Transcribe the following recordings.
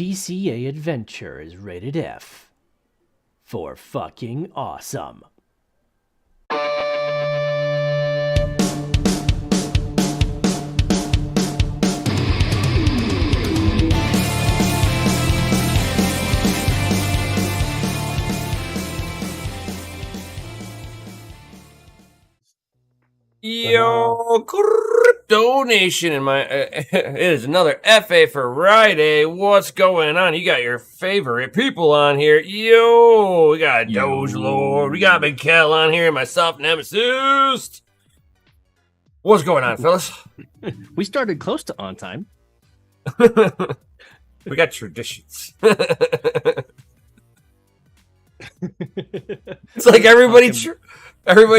DCA adventure is rated F for fucking awesome. Yo, Crypto Nation, and it is another FA for Friday. What's going on? You got your favorite people on here. Yo, we got DogeLord, we got Mikkel on here, and myself, Nemesis. What's going on, fellas? We started close to on time. We got traditions. It's like everybody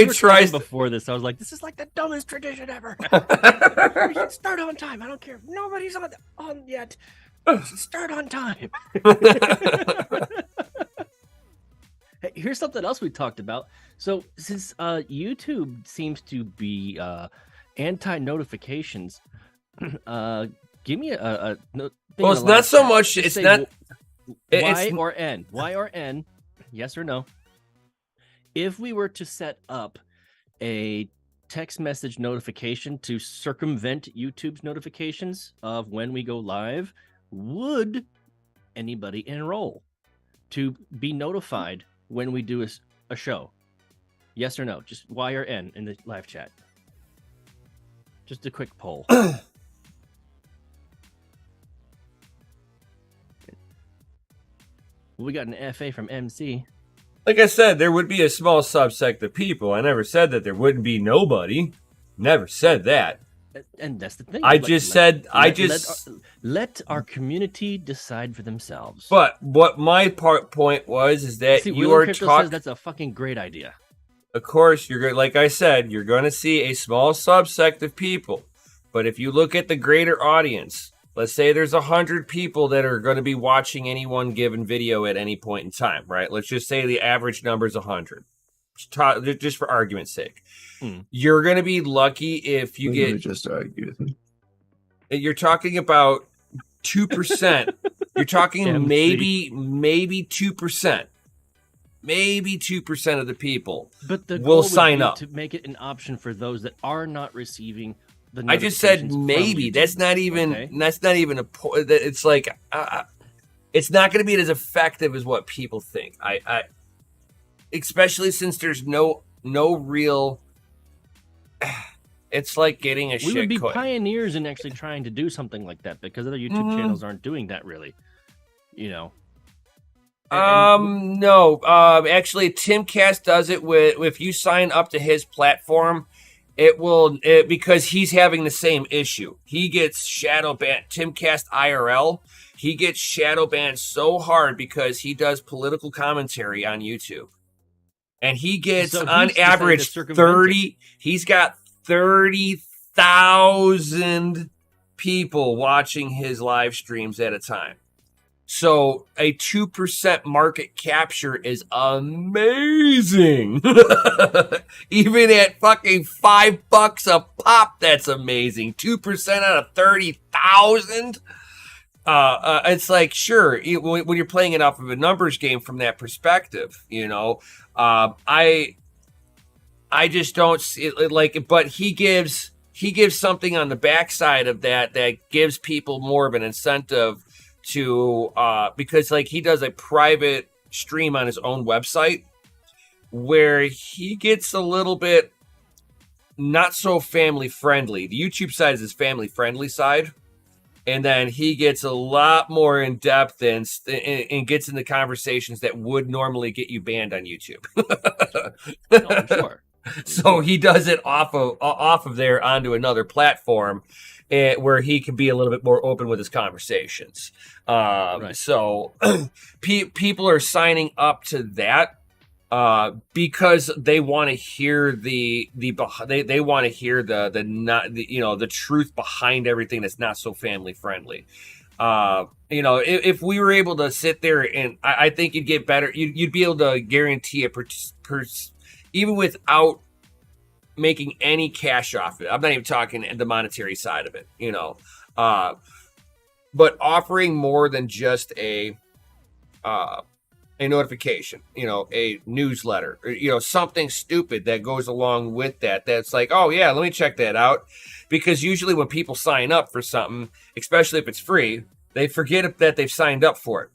tries before this. I was like, this is like the dumbest tradition ever. We should start on time. I don't care if nobody's on yet. Start on time. Hey, here's something else we talked about. So since YouTube seems to be anti-notifications, give me a thing. Well, it's not so much. It's not Y or N. Y or N. Yes or no? If we were to set up a text message notification to circumvent YouTube's notifications of when we go live, would anybody enroll to be notified when we do a show? Yes or no? Just Y or N in the live chat. Just a quick poll. We got an FA from MC. Like I said, there would be a small subsect of people. I never said that there wouldn't be nobody. Never said that. And that's the thing. Let our community decide for themselves. But what my point was is that you are talking. That's a fucking great idea. Of course, you're like I said, you're going to see a small subsect of people. But if you look at the greater audience, let's say there's 100 people that are going to be watching any one given video at any point in time, right? Let's just say the average number is 100, just for argument's sake. You're going to be lucky if you get... Just argue. You're talking about 2%. You're talking maybe 2%. Maybe 2% of the people will sign up. To make it an option for those that are not receiving... I just said maybe. That's not even. Okay. That's not even a point. It's like it's not going to be as effective as what people think. I especially since there's no real. It's like getting a shit coin. We would be pioneers in actually trying to do something like that because other YouTube channels aren't doing that really. You know. No. Actually, Timcast does it with if you sign up to his platform. It will because he's having the same issue. He gets shadow banned. Timcast IRL. He gets shadow banned so hard because he does political commentary on YouTube, and he gets on average 30. He's got 30,000 people watching his live streams at a time. So a 2% market capture is amazing. Even at fucking $5 a pop, that's amazing. 2% out of 30,000. It's like, sure, when you're playing it off of a numbers game from that perspective, you know, I just don't see it like, but he gives something on the backside of that gives people more of an incentive to because like he does a private stream on his own website where he gets a little bit not so family friendly. The YouTube side is his family friendly side, and then he gets a lot more in depth and gets into conversations that would normally get you banned on YouTube. I'm sure. So he does it off of there onto another platform. Where he can be a little bit more open with his conversations. Right. So people are signing up to that because they want to hear the truth behind everything that's not so family friendly. If we were able to sit there and I think you'd get better. You'd be able to guarantee even without making any cash off it. I'm not even talking the monetary side of it, but offering more than just a notification, a newsletter, or, something stupid that goes along with that. That's like, oh yeah, let me check that out. Because usually when people sign up for something, especially if it's free, they forget that they've signed up for it.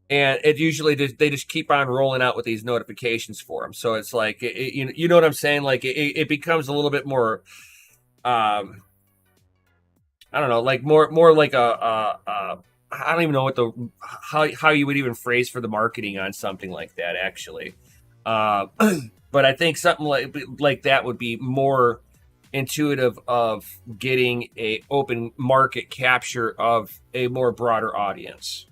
And it usually they just keep on rolling out with these notifications for them. So it's like, you know what I'm saying? Like it becomes a little bit more, I don't know, like more like I don't even know what how you would even phrase for the marketing on something like that, actually. But I think something like that would be more intuitive of getting a open market capture of a more broader audience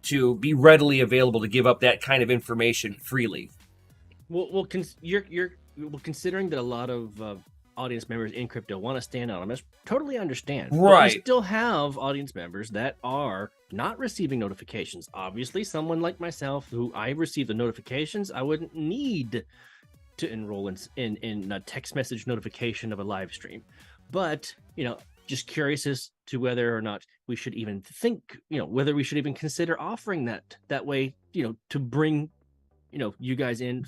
to be readily available to give up that kind of information freely. Well, considering that a lot of audience members in crypto want to stand out, I totally understand. Right. But we still have audience members that are not receiving notifications. Obviously, someone like myself, who I receive the notifications, I wouldn't need to enroll in a text message notification of a live stream. But, just curious as to whether or not we should even think, whether we should even consider offering that way, to bring, you guys in,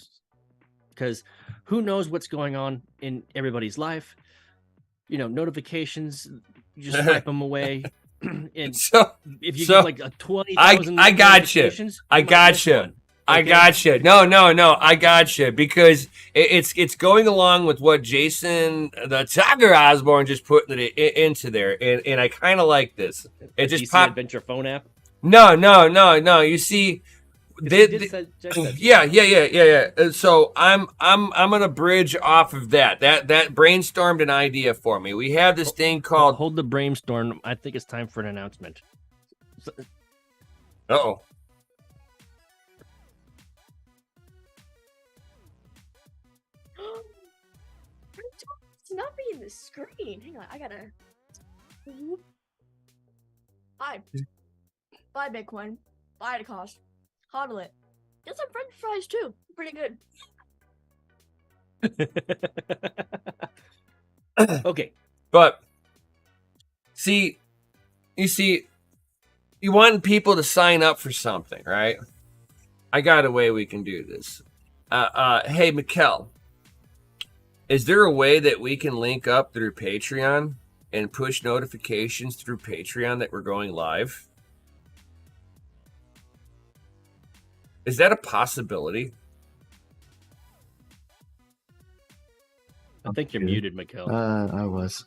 because who knows what's going on in everybody's life. Notifications, you just swipe them away. And so if you get like a 20,000, I gotcha. I gotcha. No, I gotcha, because it's going along with what Jason the Tiger Osborne just put into there, and I kind of like this. It just popped. Adventure phone app. No. You see, yeah. So I'm gonna bridge off of that. That brainstormed an idea for me. We have this thing called. Hold the brainstorm. I think it's time for an announcement. Uh-oh. It's not being the screen. Hang on, I gotta. Buy Bitcoin. Buy at a cost. Hodl it. Get some French fries too. Pretty good. Okay. But you want people to sign up for something, right? I got a way we can do this. Hey, Mikkel, is there a way that we can link up through Patreon and push notifications through Patreon that we're going live? Is that a possibility? I think you're muted, Mikkel. I was.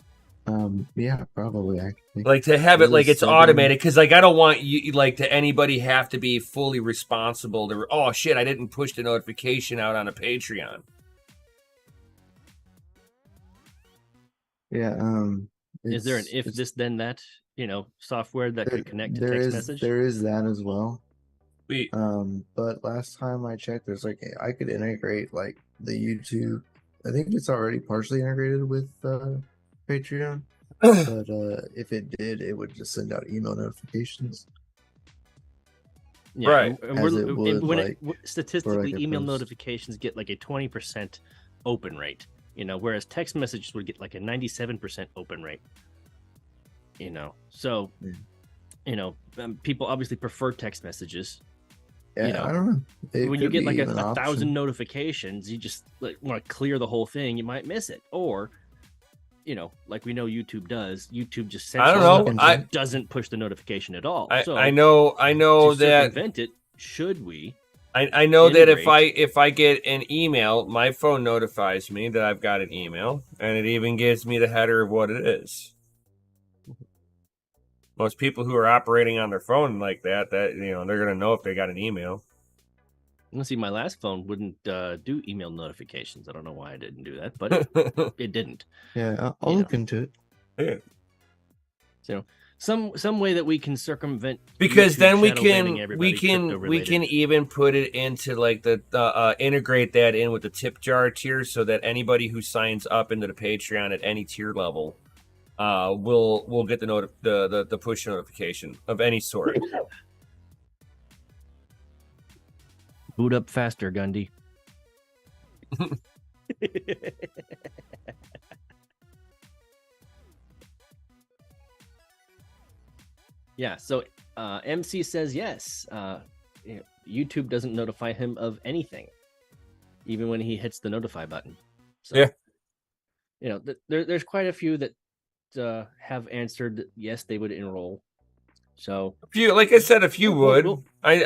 Yeah, probably, actually. Like, to have it like it's automated, because like I don't want you to anybody have to be fully responsible to, oh shit, I didn't push the notification out on a Patreon. Yeah, is there an if this then that, software that could connect to text message? There is that as well. Wait. But last time I checked, there's I could integrate like the YouTube. I think it's already partially integrated with Patreon. But if it did, it would just send out email notifications. Yeah, right. Statistically, email notifications get like a 20% open rate. Whereas text messages would get like a 97% open rate. So, people obviously prefer text messages. Yeah, I don't know. When you get like 1,000 notifications, you just want to clear the whole thing. You might miss it, or like we know YouTube does. YouTube just doesn't push the notification at all. I know that. Prevent it. Should we? I know integrate. That if I get an email, my phone notifies me that I've got an email, and it even gives me the header of what it is. Most people who are operating on their phone like that, they're gonna know if they got an email. Let's see, my last phone wouldn't do email notifications. I don't know why I didn't do that, but it didn't. Yeah, I'll look into it. Yeah. So some way that we can circumvent, because then we can even put it into like the integrate that in with the tip jar tier, so that anybody who signs up into the Patreon at any tier level will get the push notification of any sort. Boot up faster, Gundy. Yeah. So MC says yes. YouTube doesn't notify him of anything, even when he hits the notify button. So, Yeah. There's quite a few that have answered yes, they would enroll. So a few would. A few would. I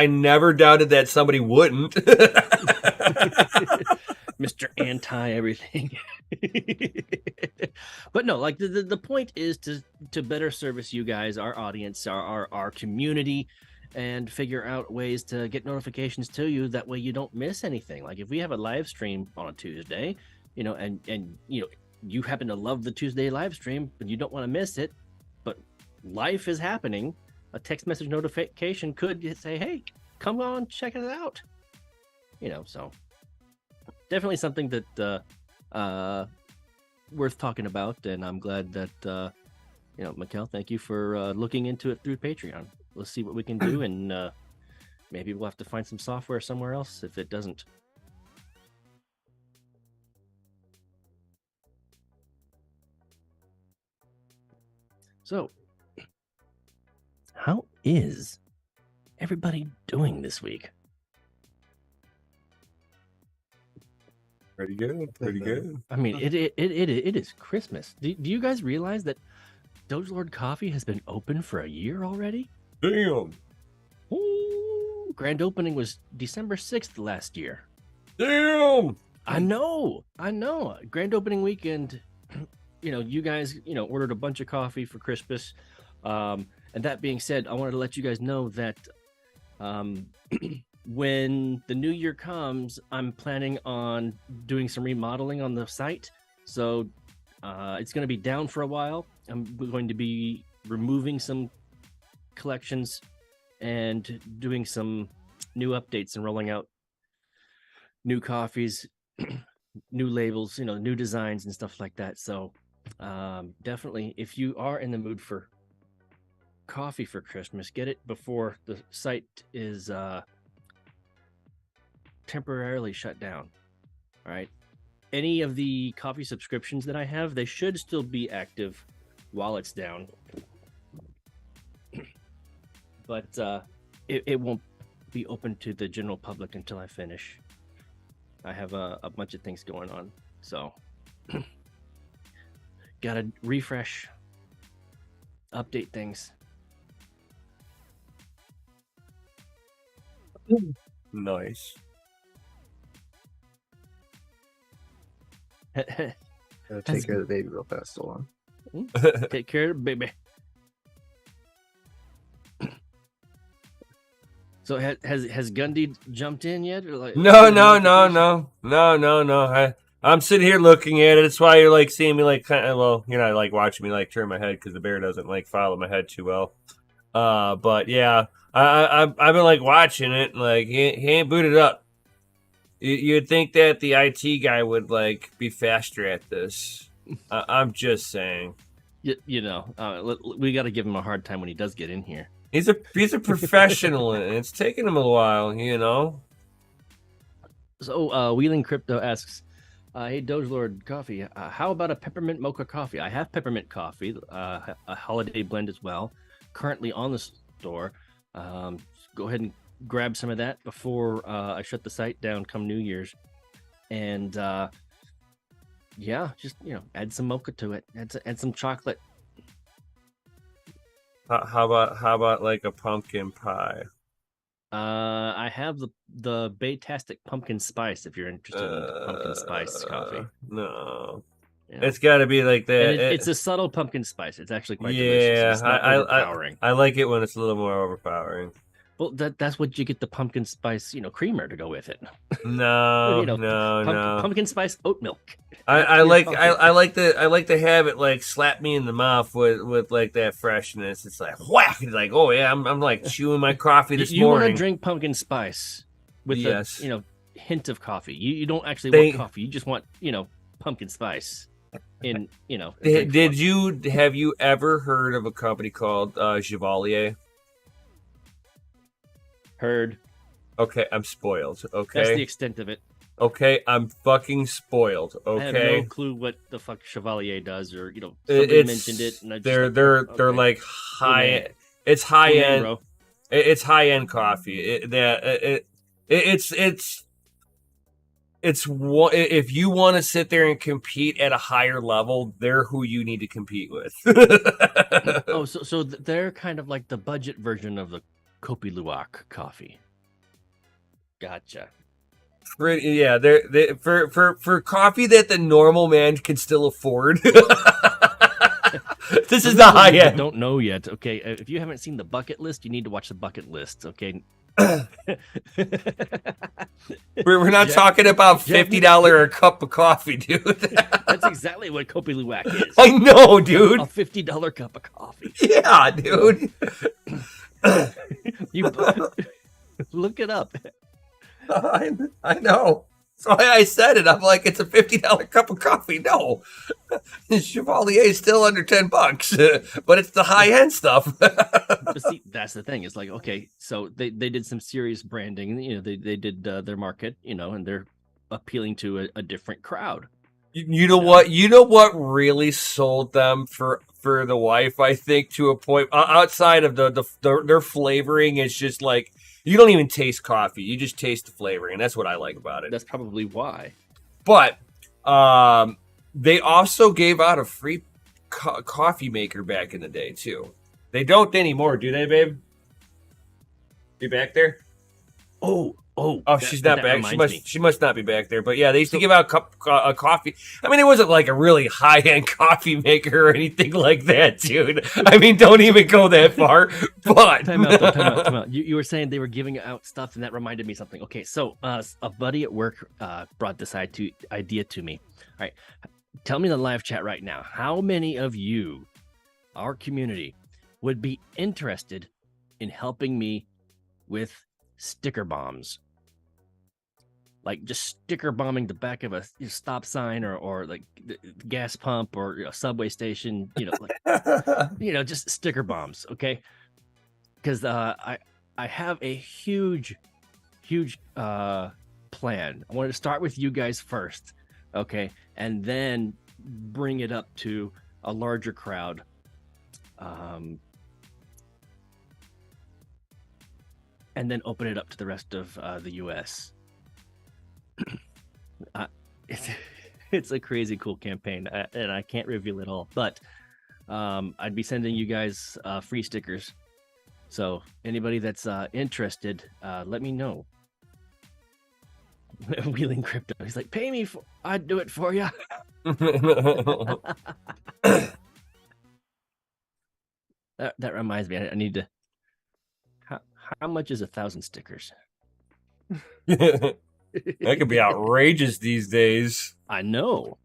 never doubted that somebody wouldn't. Mr. Anti everything. But no, like the point is to better service you guys, our audience, our community, and figure out ways to get notifications to you. That way you don't miss anything. Like if we have a live stream on a Tuesday, and you happen to love the Tuesday live stream, but you don't want to miss it, but life is happening, a text message notification could say, hey, come on, check it out. So definitely something that worth talking about, and I'm glad that Mikkel, thank you for looking into it through Patreon. Let's see what we can do, and maybe we'll have to find some software somewhere else if it doesn't. So, how is everybody doing this week? Pretty good. I mean, it is Christmas. Do you guys realize that DogeLord Coffee has been open for a year already? Damn. Ooh, grand opening was December 6th last year. Damn. I know. Grand opening weekend, you guys, ordered a bunch of coffee for Christmas. And that being said, I wanted to let you guys know that when the new year comes, I'm planning on doing some remodeling on the site. So it's going to be down for a while. I'm going to be removing some collections and doing some new updates and rolling out new coffees, new labels, new designs and stuff like that. So definitely, if you are in the mood for coffee for Christmas, get it before the site is temporarily shut down. All right. Any of the coffee subscriptions that I have, they should still be active while it's down. But it won't be open to the general public until I finish. I have a bunch of things going on. So gotta refresh, update things. Nice. Take care of the baby real fast. Hold on. Take care of the baby. So has Gundy jumped in yet? Or like, No. I'm sitting here looking at it. It's why you're like seeing me like kind of, well, you're not like watching me like turn my head because the bear doesn't like follow my head too well. But yeah, I've been like watching it. Like he ain't booted up. You'd think that the IT guy would like be faster at this. I'm just saying. We got to give him a hard time when he does get in here. He's a professional, and it's taken him a while, So Wheeling Crypto asks, "Hey DogeLord Coffee, how about a peppermint mocha coffee? I have peppermint coffee, a holiday blend as well, currently on the store. Go ahead and grab some of that before I shut the site down come New Year's, and just add some mocha to it, add some chocolate." How about like a pumpkin pie? I have the Baytastic pumpkin spice. If you're interested in pumpkin spice coffee, no, it's got to be like that. It's a subtle pumpkin spice. It's actually quite delicious. It's not overpowering. I like it when it's a little more overpowering. Well, that's what you get the pumpkin spice, creamer to go with it. No, pumpkin spice oat milk. I like to have it like slap me in the mouth with like that freshness. It's like whack. It's like, oh yeah, I'm like chewing my coffee this morning. You want to drink pumpkin spice with a hint of coffee. You don't actually want coffee. You just want pumpkin spice. Have you ever heard of a company called Chevalier? Heard. Okay, I'm spoiled. Okay, that's the extent of it. Okay, I'm fucking spoiled. I have Okay, no clue what the fuck Chevalier does, or somebody mentioned it, and I just they're okay. like Cool high. name. It's high Cool name, end. bro. It's high end coffee. It's what if you want to sit there and compete at a higher level, they're who you need to compete with. Oh, so they're kind of like the budget version of the Kopi Luwak coffee. Gotcha. Yeah, they for coffee that the normal man can still afford. This is the high I end. don't know yet. Okay, if you haven't seen the bucket list, you need to watch the bucket list. Okay. We're not talking about $50 a cup of coffee, dude. That's exactly what Kopi Luwak is. I know, dude. A $50 cup of coffee. Yeah, dude. You look it up. I know. So I said it. I'm like, it's a $50 cup of coffee. No, Chevalier is still under $10, but it's the high end stuff. But see, that's the thing. It's like, okay, so they did some serious branding. They did their market, and they're appealing to a different crowd. You know what? You know what really sold them for the wife? I think to a point outside of their flavoring is just like. You don't even taste coffee. You just taste the flavoring, and that's what I like about it. That's probably why. But they also gave out a free coffee maker back in the day, too. They don't anymore, do they, babe? You back there? Oh, she's not back. She must not be back there. But yeah, they used to give out a coffee. I mean, it wasn't like a really high-end coffee maker or anything like that, dude. I mean, don't even go that far. But time out. You were saying they were giving out stuff, and that reminded me of something. Okay, so a buddy at work brought this idea to me. All right, tell me in the live chat right now, how many of you, our community, would be interested in helping me with sticker bombs? Like just sticker bombing the back of a stop sign or like the gas pump or a subway station, just sticker bombs. Okay. Because I have a huge plan. I wanted to start with you guys first. Okay. And then bring it up to a larger crowd. And then open it up to the rest of the U.S. It's a crazy cool campaign, and I can't reveal it all. But I'd be sending you guys free stickers. So anybody that's interested, let me know. Wheeling Crypto, he's like, pay me, I'd do it for you. That reminds me, I need to. How much is 1,000 stickers? That could be outrageous these days. I know.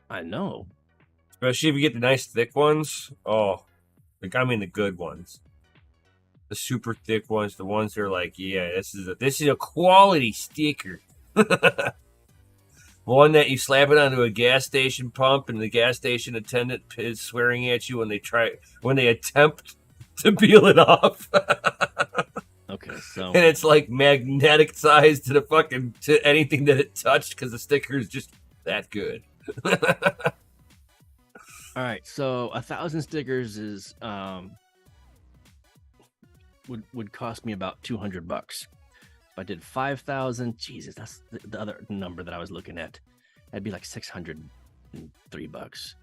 Especially if you get the nice thick ones. Oh, I mean the good ones. The super thick ones, the ones that are like, yeah, this is a quality sticker. One that you slap it onto a gas station pump, and the gas station attendant is swearing at you when they attempt to peel it off. Okay, so and it's like magnetic size to anything that it touched because the sticker is just that good. All right, so 1,000 stickers is would cost me about $200. If I did 5,000, Jesus, that's the other number that I was looking at. That'd be like $603.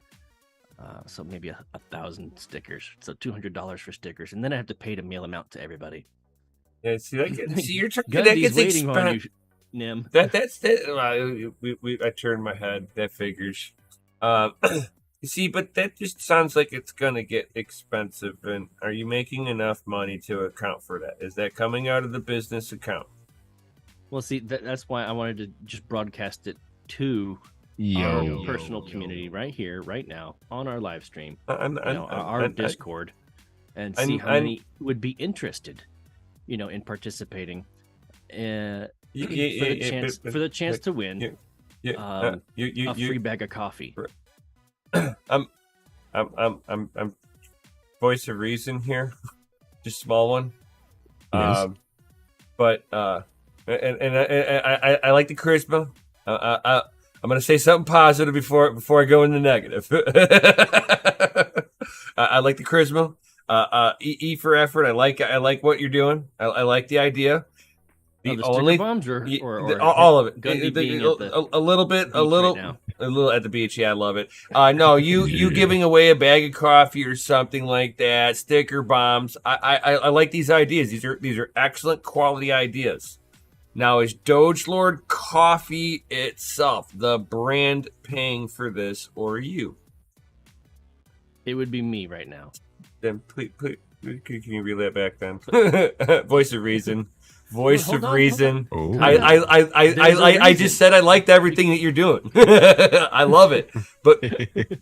So maybe 1,000 stickers. So $200 for stickers, and then I have to pay to mail them out to everybody. Yeah, you're talking that gets waiting on you, Nim. I turned my head. That figures. You see, but that just sounds like it's gonna get expensive. And are you making enough money to account for that? Is that coming out of the business account? Well, see, that's why I wanted to just broadcast it to our personal community right here, right now, on our live stream, our Discord, and see how many would be interested, in participating, for the chance to win a free bag of coffee. I'm voice of reason here, just small one. Yes. But and I like the charisma. I'm going to say something positive before I go into negative. I like the charisma. E for effort. I like what you're doing. I like the idea. The sticker bombs or all of it. Gundy being at the a little bit, beach right now. a little at the beach. Yeah, I love it. No, you giving away a bag of coffee or something like that. Sticker bombs. I like these ideas. These are excellent quality ideas. Now, is DogeLord Coffee itself the brand paying for this, or you? It would be me right now. Then please, can you relay it back then? Voice of reason. Voice of reason. Oh. I just said I liked everything that you're doing. I love it. But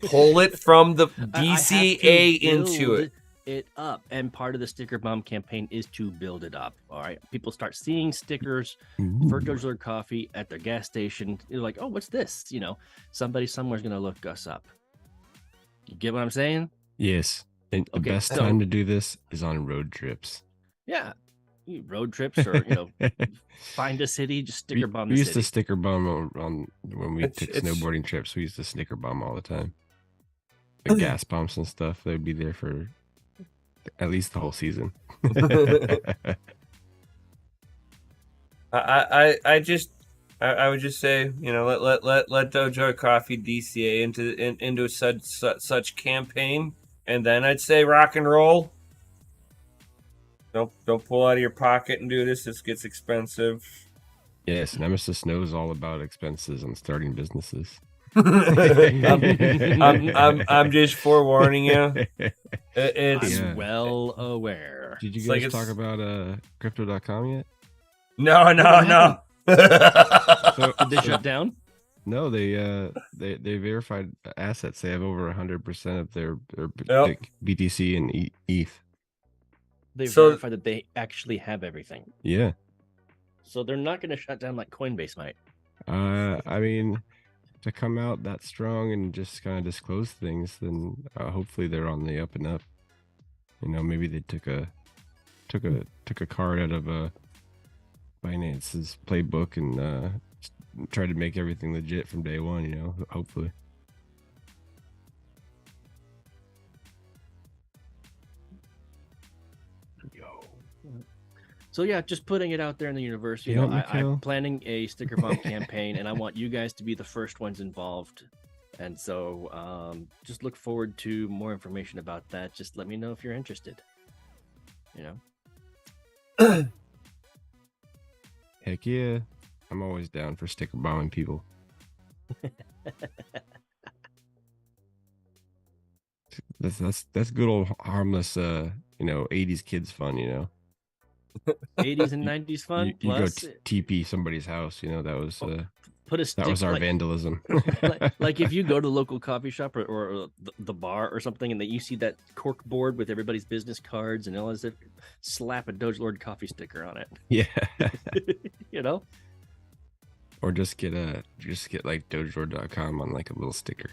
pull it from the DCA into it up, and part of the sticker bomb campaign is to build it up. All right, people start seeing stickers for DogeLord Coffee at their gas station. They're like, oh, what's this? You know, somebody somewhere's gonna look us up. You get what I'm saying? Yes. And the best time to do this is on road trips. Yeah, road trips, or find a city, just sticker bomb. We used to sticker bomb on when we took snowboarding trips. We used to sticker bomb all the time. The gas pumps and stuff. They'd be there for at least the whole season. I would just say, let DogeLord Coffee DCA into such campaign, and then I'd say rock and roll. Don't pull out of your pocket and do this. This gets expensive. Yes, Nemesis knows all about expenses and starting businesses. I'm just forewarning you. I'm well aware. Did you guys talk about crypto.com yet? No. So, did they shut down? No, they verified assets. They have over 100% of their BTC and ETH. They verified that they actually have everything. Yeah. So they're not going to shut down like Coinbase might. I mean, to come out that strong and just kind of disclose things, then hopefully they're on the up and up. Maybe they took a card out of Binance's playbook and tried to make everything legit from day one. Hopefully. So yeah, just putting it out there in the universe. I'm planning a sticker bomb campaign, and I want you guys to be the first ones involved. And so, just look forward to more information about that. Just let me know if you're interested. Heck yeah, I'm always down for sticker bombing people. That's good old harmless, 80s kids fun, 80s and 90s fun. You go TP somebody's house, that was put a stick, that was our vandalism. like if you go to the local coffee shop or the bar or something, and that you see that cork board with everybody's business cards and all this, slap a DogeLord Coffee sticker on it. Yeah. Or just get like DogeLord.com on like a little sticker.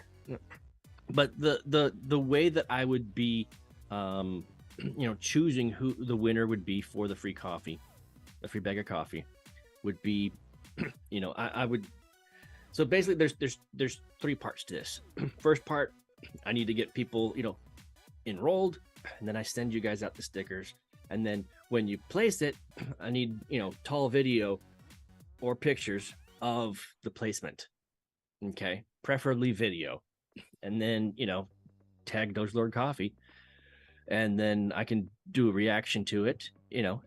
But the way that I would be choosing who the winner would be for the free coffee, the free bag of coffee, would be, I would. So basically, there's three parts to this. First part, I need to get people, enrolled, and then I send you guys out the stickers. And then when you place it, I need, tall video or pictures of the placement. Okay, preferably video, and then tag DogeLord Coffee. And then I can do a reaction to it,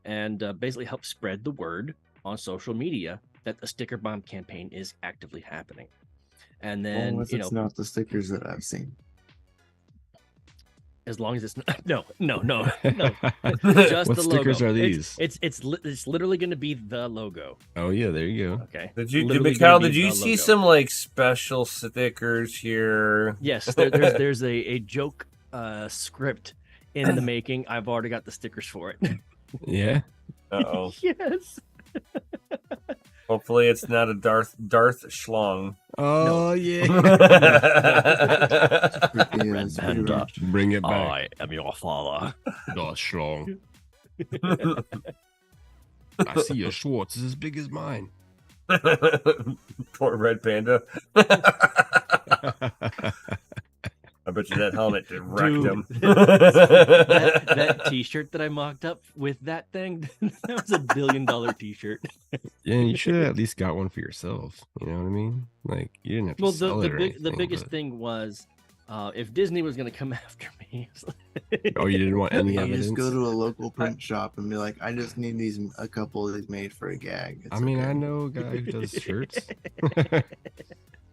and basically help spread the word on social media that the sticker bomb campaign is actively happening. And then, it's not the stickers that I've seen. As long as it's not, no. Just what the stickers logo. Are these? It's literally going to be the logo. Oh yeah, there you go. Okay. Did you see some like special stickers here? Yes, there's a joke script in the making. I've already got the stickers for it. Yeah. Uh-oh. Yes. Hopefully it's not a Darth Schlong. Oh, yeah. Bring it back. I am your father. Darth Schlong. I see your Schwartz is as big as mine. Poor Red Panda. I bet you that helmet did wreck Dude, him. that T-shirt that I mocked up with that thing, that was $1 billion T-shirt. Yeah, you should have at least got one for yourself. You know what I mean? Like you didn't have to sell it or anything, the biggest but- thing was if Disney was going to come after me. Oh, you didn't want any You evidence? just go to a local print shop and be like, I just need a couple of these made for a gag. It's I mean, I okay. know a guy who does shirts.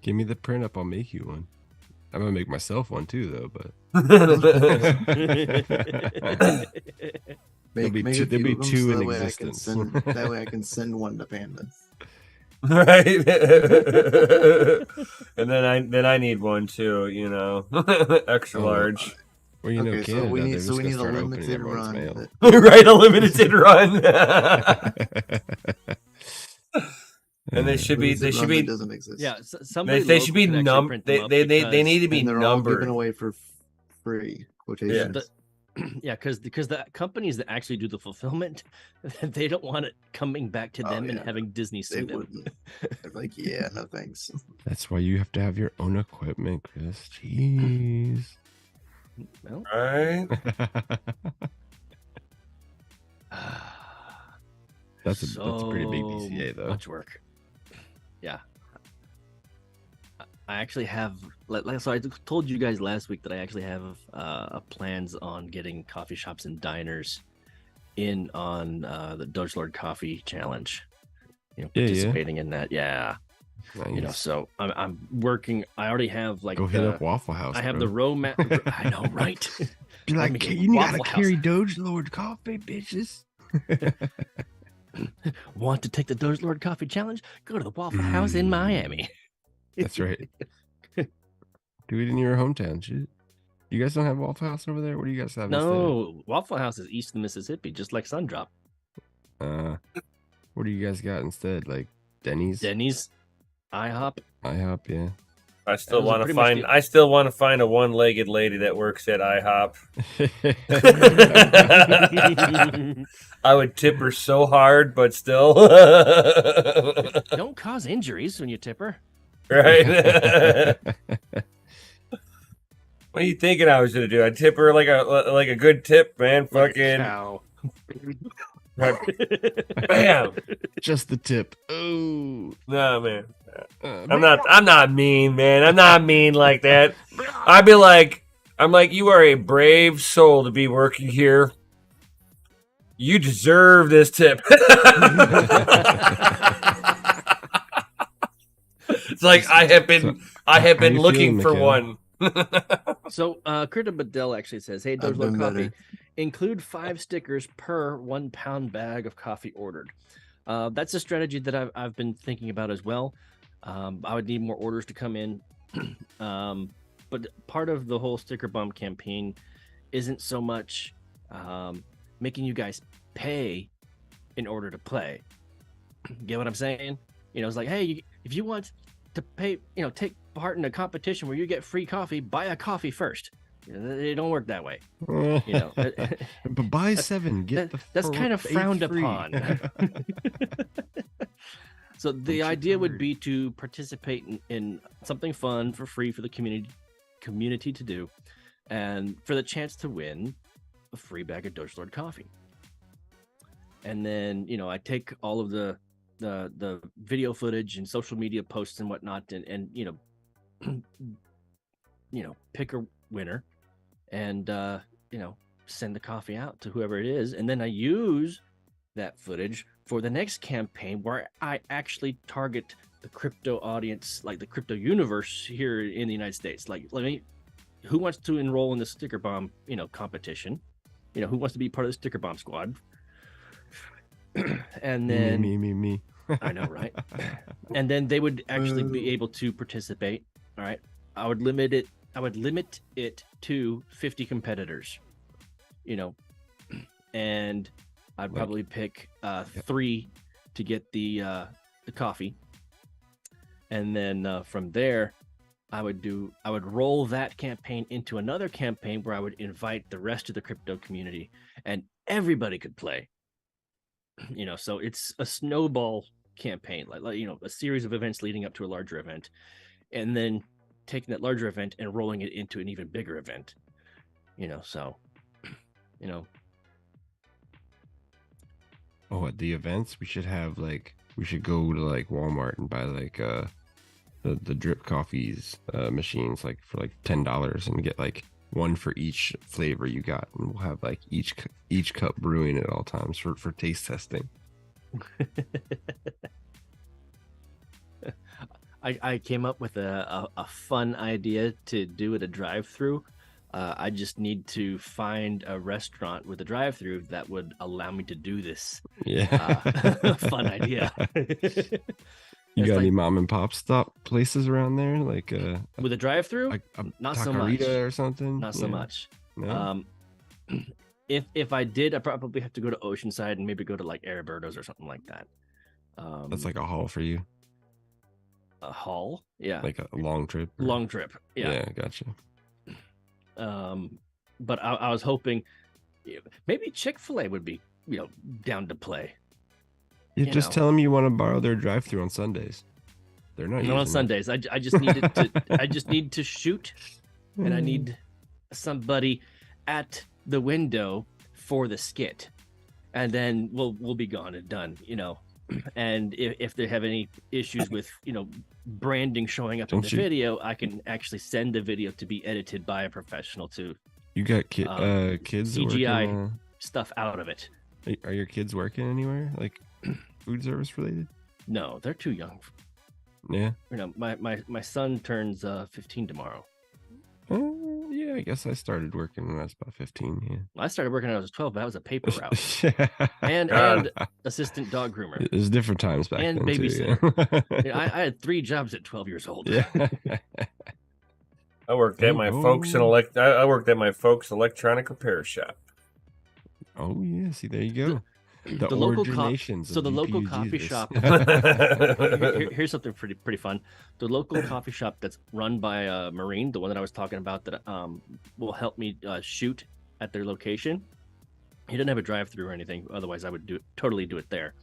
Give me the print up, I'll make you one. I'm gonna make myself one too, though. But Make, be make two- a there'll few be of them two so in that way existence. That way I can send one to Panda. Right. And then I need one too, you know. Extra Oh, large. well, you know, Okay, Canada, so we they're need just a gonna start opening limited everyone's run. mail. Right, a limited run. And they should be Limited should run be that doesn't exist. Yeah, somebody they should local be could actually num print them they up need to be And they're all given numbered. away for free quotations. Yeah, because the companies that actually do the fulfillment, they don't want it coming back to Oh, them and yeah, having Disney they sue them. wouldn't. They're like, yeah, no thanks. That's why you have to have your own equipment, Chris. Jeez. Well, Right? That's a pretty big DCA, though. Much work. Yeah. I actually have, so I told you guys last week that I actually have plans on getting coffee shops and diners in on the DogeLord Coffee Challenge. You know, Yeah, yeah. participating in that. Yeah. Nice. You know, so I'm working. I already have like Go hit up Waffle House. I have bro. the roadmap. I know, right? Be Let like, me get you gotta Waffle House." carry DogeLord coffee, bitches. Want to take the DogeLord Coffee Challenge? Go to the Waffle House in Miami. That's right. Do it in your hometown. Shit. You guys don't have Waffle House over there? What do you guys have No, Waffle House is east of Mississippi, just like Sundrop. instead? What do you guys got instead? Like Denny's? Denny's, IHOP. IHOP, yeah. I still Those are want to pretty much find the- I still want to find a one-legged lady that works at IHOP. I would tip her so hard, but still. Don't cause injuries when you tip her. Right? What are you thinking I was gonna do? I'd tip her like a good tip, man. Fucking Cow. bam. Just the tip. Oh. No, man. I'm not mean, man. I'm not mean like that. I'm like, you are a brave soul to be working here. You deserve this tip. It's like I have been how you looking feeling, for one. So, Krita Bedell actually says, "Hey, I've DogeLord been Coffee, better. include 5 stickers per 1 pound bag of coffee ordered." That's a strategy that I've been thinking about as well. I would need more orders to come in, but part of the whole sticker bomb campaign isn't so much making you guys pay in order to play. Get what I'm saying? You know, it's like, hey, if you want to pay, you know, take part in a competition where you get free coffee, buy a coffee first. It don't work that way. You know, But buy 7, get the that's kind of frowned 8 free. upon. So the Don't you idea would worry. be to participate in something fun for free for the community to do, and for the chance to win a free bag of DogeLord coffee. And then, you know, I take all of the video footage and social media posts and whatnot, and you know, pick a winner, and you know, send the coffee out to whoever it is, and then I use that footage for the next campaign where I actually target the crypto audience, like the crypto universe here in the United States. Like, who wants to enroll in the sticker bomb, you know, competition? You know, who wants to be part of the sticker bomb squad? And then Me. I know, right? And then they would actually be able to participate. All right. I would limit it to 50 competitors, you know, and I'd probably pick 3 to get the coffee. And then from there, I would roll that campaign into another campaign where I would invite the rest of the crypto community, and everybody could play. You know, so it's a snowball campaign, like a series of events leading up to a larger event, and then taking that larger event and rolling it into an even bigger event. So Oh, at the events, we should go to like Walmart and buy like the drip coffees machines like for like $10 and get like one for each flavor you got, and we'll have like each cup brewing at all times for taste testing. I came up with a fun idea to do at a drive-through. I just need to find a restaurant with a drive-through that would allow me to do this. Yeah. Fun idea. You It's got like- any mom and pop stop places around there, like with a drive-through? like a Not so much. taqueria or something? Not so Yeah. much. No? If I did, I probably have to go to Oceanside and maybe go to like Ariberto's or something like that. That's like a haul for you, a haul. Yeah. like a long trip. or- Long trip. Yeah. Gotcha. But I was hoping maybe Chick-fil-A would be, down to play. You You just know. tell them you want to borrow their drive-through on Sundays. They're not Not on using it. Sundays. I just needed to I just need to shoot, and I need somebody at the window for the skit, and then we'll be gone and done. And if they have any issues with branding showing up in Don't the you- video, I can actually send the video to be edited by a professional to You got Um, kids CGI. working, stuff out of it. are your kids working anywhere, like food service related? No, they're too young. Yeah. My son turns 15 tomorrow. Yeah, I guess I started working when I was about 15. I started working when I was 12, but that was a paper route. Yeah. and assistant dog groomer. It was different times back And then babysitter. too. I had 3 jobs at 12 years old. Yeah. I worked at my folks I worked at my folks' electronic repair shop. Oh yeah, see there you go. The local originations so of the local GPU coffee Jesus. shop. Here's something pretty fun. The local coffee shop that's run by Marine, the one that I was talking about, that will help me shoot at their location. He didn't have a drive-through or anything. Otherwise, I would totally do it there.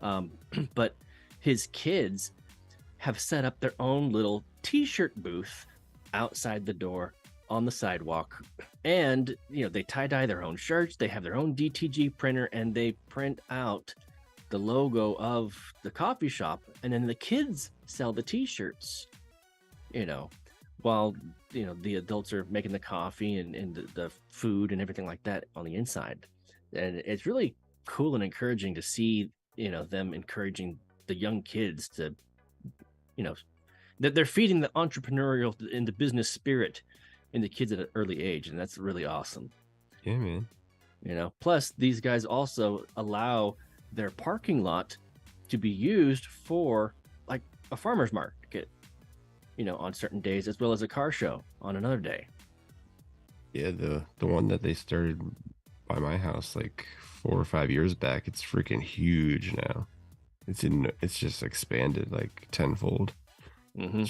But his kids have set up their own little T-shirt booth outside the door on the sidewalk, and they tie-dye their own shirts. They have their own DTG printer, and they print out the logo of the coffee shop, and then the kids sell the T-shirts, while the adults are making the coffee and the food and everything like that on the inside. And it's really cool and encouraging to see them encouraging the young kids to that they're feeding the entrepreneurial and the business spirit in the kids at an early age, and that's really awesome. Yeah, man. Plus these guys also allow their parking lot to be used for like a farmer's market, on certain days, as well as a car show on another day. Yeah, the one that they started by my house like 4 or 5 years back, it's freaking huge now. It's just expanded like tenfold. Mm-hmm.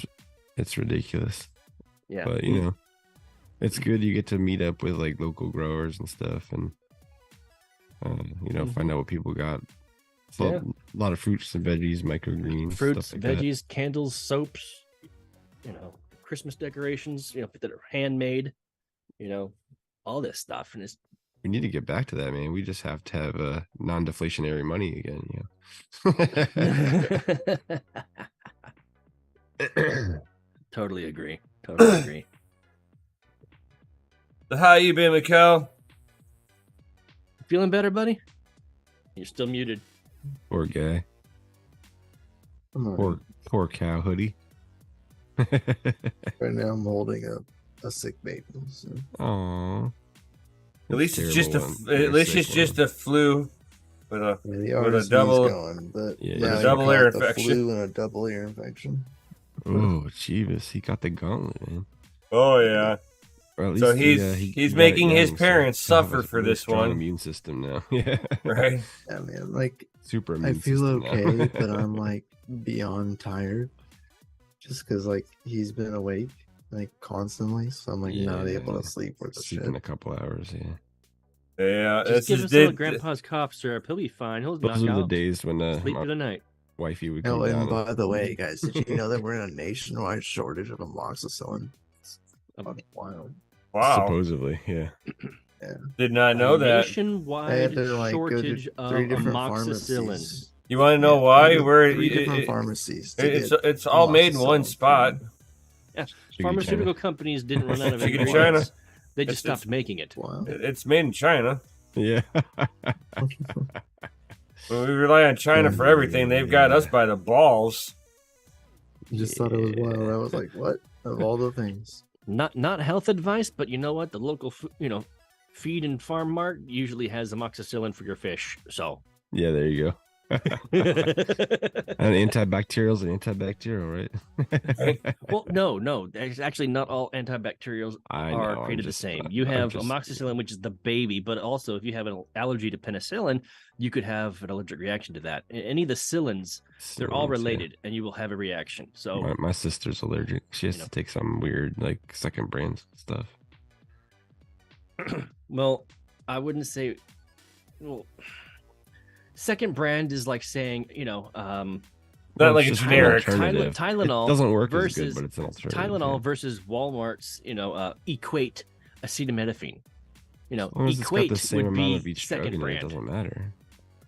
It's ridiculous. Yeah. But it's good you get to meet up with like local growers and stuff, and find out what people got. So Yeah. a lot of fruits and veggies, microgreens, Fruits, stuff like that. veggies, candles, soaps, Christmas decorations, that are handmade, all this stuff. And it's We need to get back to that, man. We just have to have non-deflationary money again. totally agree. Totally agree. So how you been, Mikkel? Feeling better, buddy? You're still muted. Poor guy. I'm alright. Poor cow hoodie. Right now, I'm holding a sick baby. So. Aww. At least it's just a flu with a Yeah, the With a RSV's double- going, but Yeah, now with a he double caught ear the infection. flu and a double ear infection. Oh, Jeebus. He got the gauntlet, man. oh yeah. Or at So least he's got making it his young, parents so he'll have suffer a for really this strong one. immune system now. Yeah. Right. Yeah, man. Like, Super I immune feel system okay, now. but I'm like beyond tired. Just because, like, he's been awake, like, constantly. So I'm, like, not Yeah. able to sleep worth a shit. Sleep in a couple hours, yeah. Yeah. Just give us a little grandpa's cough syrup. He'll be fine. He'll knock Those are the out. days when Sleep my, through the night. wifey would No, come and down. by the way, guys, did you know that we're in a nationwide shortage of amoxicillin? It's fucking wild. Wow. Supposedly, yeah. Did not know that. They had Nationwide to like go shortage to of 3 different amoxicillin. pharmacies. You want to know Yeah, why? Where 3 different it- pharmacies. To get it's all made in one amoxicillin. spot. Yeah, China. pharmaceutical companies didn't run out of Chicken ingredients. China. They just It's- stopped making it. Wow. It's made in China. Yeah. When we rely on China for everything, they've got us by the balls. Just thought it was wild. I was like, what? Of all the things. Not health advice, but you know what? The local feed and farm mart usually has amoxicillin for your fish. So Yeah, there you go. And antibacterials and antibacterial, right? well, no. There's actually not all antibacterials I are know, I'm created the just- same. You I'm have just- amoxicillin, which is the baby, but also if you have an allergy to penicillin, you could have an allergic reaction to that. Any of the cillins, they're all Sillins, yeah. related, and you will have a reaction. So My sister's allergic. She has you know. to take some weird, like, second brand stuff. well, I wouldn't say. Well, second brand is like saying Not Well, like it's a just an generic. alternative. Tylenol It doesn't work versus as good, but it's an alternative. Tylenol yeah. versus Walmart's, equate acetaminophen. As long as it's got equate the same would amount be of each drug second in it, it brand. doesn't matter.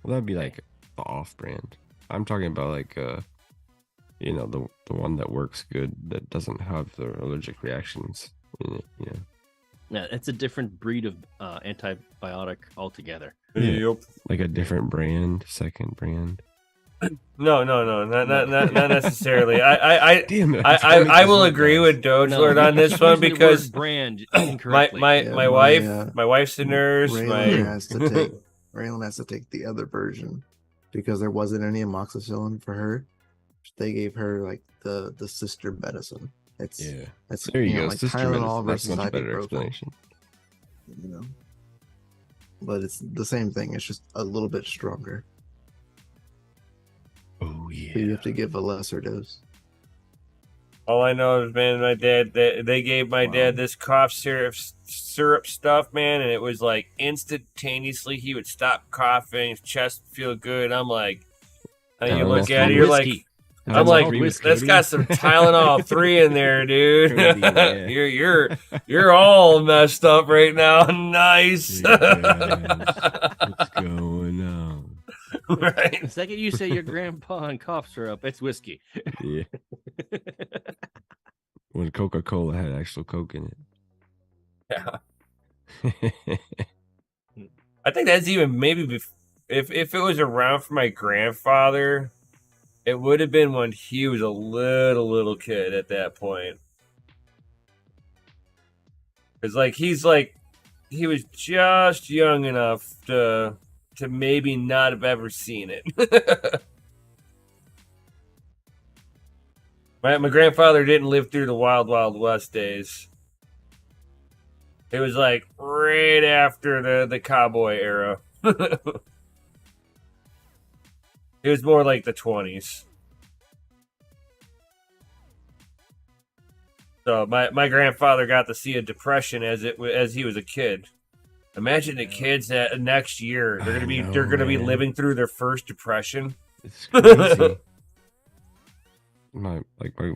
Well, that'd be like the off-brand. I'm talking about like the one that works good that doesn't have the allergic reactions in it. Yeah. Yeah, it's a different breed of antibiotic altogether. Yep. Like a different brand, second brand. No, not necessarily. I Damn it! I will agree with DogeLord on this one Using the because word brand my incorrectly. my Yeah, my my, wife my wife's a nurse. Raylan has to take the other version because there wasn't any amoxicillin for her. They gave her like the sister medicine. It's Yeah. it's There you go. like Sister Tylenol medicine. That's versus much better ibuprofen. explanation. You know, but it's the same thing. It's just a little bit stronger. Oh So you yeah. have to give a lesser dose. All I know is, man, my dad they gave my dad this cough syrup stuff, man, and it was like instantaneously he would stop coughing, his chest would feel good. I'm like, and you look at it, you're like, Whiskey. I'm like, that's got some Tylenol 3 in there, dude. Cody, yeah. you're all messed up right now. Nice. Yes. What's going on? Right. The second you say your grandpa and cough syrup, it's whiskey. Yeah. When Coca-Cola had actual Coke in Yeah. it. I think that's even maybe if it was around for my grandfather, it would have been when he was a little kid at that point. It's like he was just young enough to maybe not have ever seen it. My grandfather didn't live through the Wild Wild West days. It was like right after the cowboy era. It was more like the 20s. So my grandfather got to see a depression as he was a kid. Imagine the kids that next year they're gonna be man. living through their first depression. It's crazy. My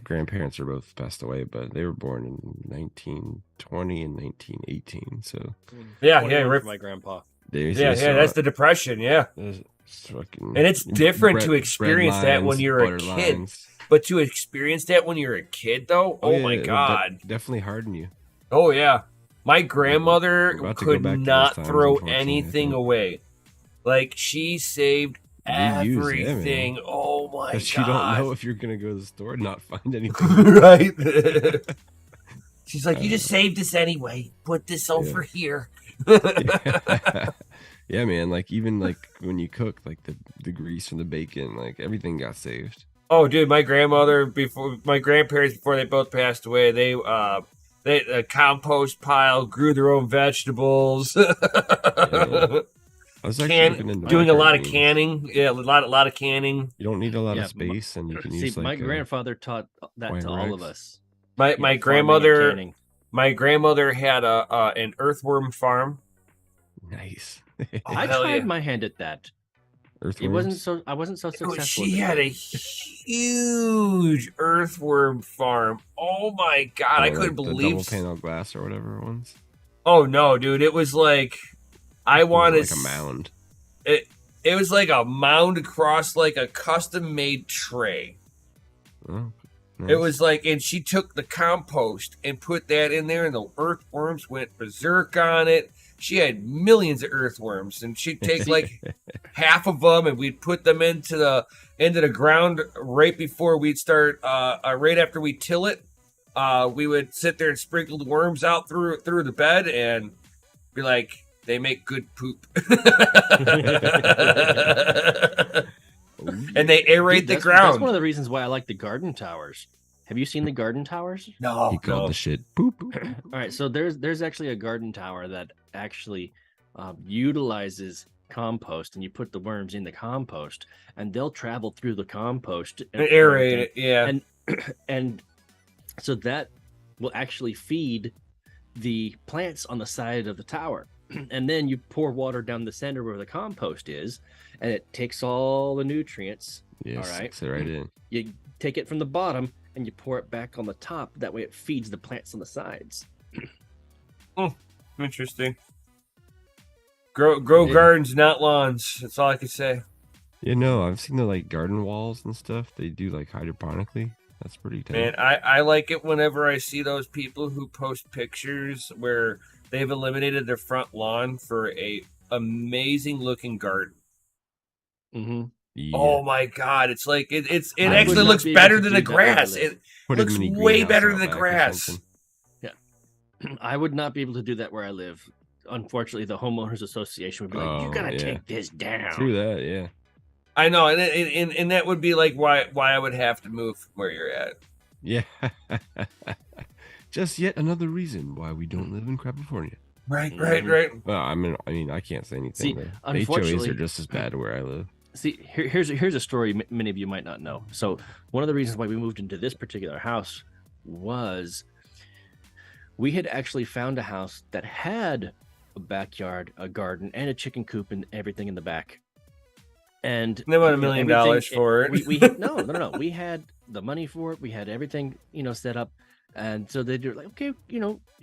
grandparents are both passed away, but they were born in 1920 and 1918. So Yeah, 21 right. for my grandpa. That's the depression. Yeah, It's fucking, and it's different to bread experience that when lines, you're a butter kid. lines. But to experience that when you're a kid, though, oh yeah, my it'll god, definitely harden you. oh yeah. My grandmother We're about to go could back to those not times, throw unfortunately, I anything think. away. Like she saved You use, yeah, man. everything. Oh my Because god! you don't know if you're gonna go to the store and not find anything. Right? She's like, you just saved this anyway. Put this over here. Yeah, man. Like even like when you cook, like the grease from the bacon, like everything got saved. Oh, dude, my grandparents before they both passed away, they a compost pile, grew their own vegetables. I was actually looking into Doing a lot of microgreens. canning. Yeah, a lot of canning. You don't need a lot Yeah, of space, and you can See, use like my grandfather taught that white to all of rice. us. My Yeah, farming and grandmother canning. my grandmother had an earthworm farm. Nice. Oh, I hell tried yeah. my hand at that. Earthworms. I wasn't so successful. She had a huge earthworm farm. Oh my god, I couldn't the believe double panel glass or whatever ones. Oh no, dude! It was like I wanted like a mound. It was like a mound across like a custom made tray. Oh, nice. It was like, and she took the compost and put that in there, and the earthworms went berserk on it. She had millions of earthworms, and she'd take like half of them, and we'd put them into the ground right before we'd start. Right after we till it, we would sit there and sprinkle the worms out through the bed, and be like, they make good poop. And they aerate the ground. That's one of the reasons why I like the garden towers. Have you seen the garden towers? No, he called the shit poop. All right, so there's actually a garden tower that actually utilizes compost, and you put the worms in the compost, and they'll travel through the compost and aerate it. Yeah, and so that will actually feed the plants on the side of the tower. And then you pour water down the center where the compost is, and it takes all the nutrients. Yeah, all right, sucks it right in. You take it from the bottom and you pour it back on the top. That way it feeds the plants on the sides. Interesting. Grow gardens, not lawns. That's all I can say. Yeah, no, I've seen the like garden walls and stuff. They do like hydroponically. That's pretty tight. Man, I like it whenever I see those people who post pictures where they've eliminated their front lawn for a amazing looking garden. Mm-hmm. Yeah. Oh my god, it's like it actually looks better than the grass. It looks way better than the grass. Yeah. I would not be able to do that where I live. Unfortunately, the homeowners association would be like, "You gotta take this down." True that, yeah. I know, and that would be like why I would have to move from where you're at. Yeah. Just yet another reason why we don't live in California. Right. Well, I mean, I can't say anything. See, the unfortunately, HOAs are just as bad where I live. See, here's a story many of you might not know. So one of the reasons why we moved into this particular house was we had actually found a house that had a backyard, a garden, and a chicken coop and everything in the back. And they want $1 million for it. No. We had the money for it. We had everything, set up. And so they're like, okay,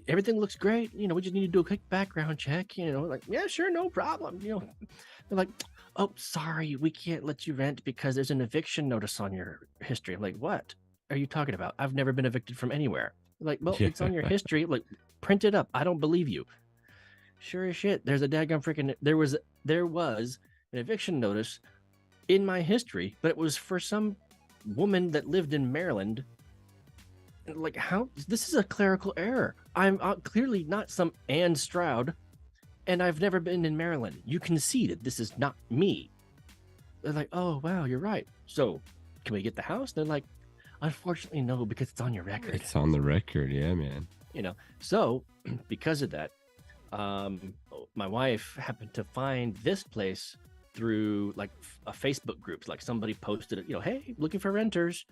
everything looks great. We just need to do a quick background check. Like, yeah, sure, no problem. They're like, oh, sorry, we can't let you rent because there's an eviction notice on your history. I'm like, what are you talking about? I've never been evicted from anywhere. They're like, well, it's on your history. Like, print it up. I don't believe you. Sure as shit. There's a daggone freaking. There was an eviction notice in my history, but it was for some woman that lived in Maryland. Like, how? This is a clerical error. I'm clearly not some Ann Stroud, and I've never been in Maryland. You can see that this is not me. They're like, oh, wow, you're right. So, can we get the house? They're like, unfortunately, no, because it's on your record. It's on the record, yeah, man. So, because of that, my wife happened to find this place through like a Facebook group. Like somebody posted it, hey, looking for renters.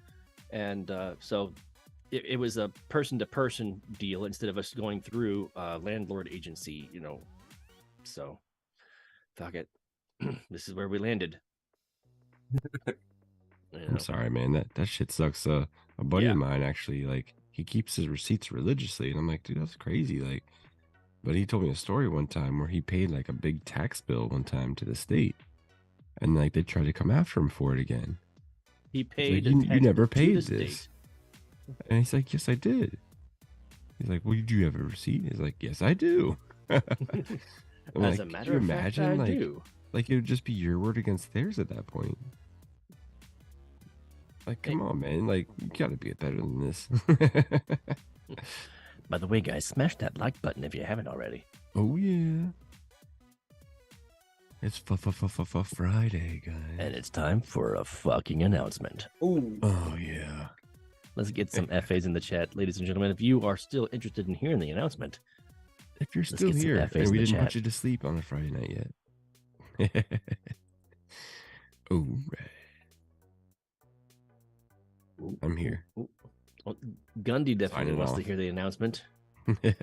And so it was a person-to-person deal instead of us going through a landlord agency, So, fuck it. This is where we landed. I'm sorry, man. That shit sucks. A buddy of mine actually, like, he keeps his receipts religiously, and I'm like, dude, that's crazy. Like, but he told me a story one time where he paid like a big tax bill one time to the state, and like they tried to come after him for it again. He paid. Like, you never paid this, and he's like, yes, I did. He's like, well, do you have a receipt? He's like, yes, I do. As a matter of fact, I do. Like, it would just be your word against theirs at that point. Like, come on, man. Like, you gotta be better than this. By the way, guys, smash that like button if you haven't already. Oh, yeah. It's Friday, guys. And it's time for a fucking announcement. Ooh. Oh, yeah. Let's get some FAs in the chat. Ladies and gentlemen, if you are still interested in hearing the announcement. If you're still here and we didn't put you to sleep on a Friday night yet. All right. I'm here. Well, Gundy definitely wants to hear the announcement. I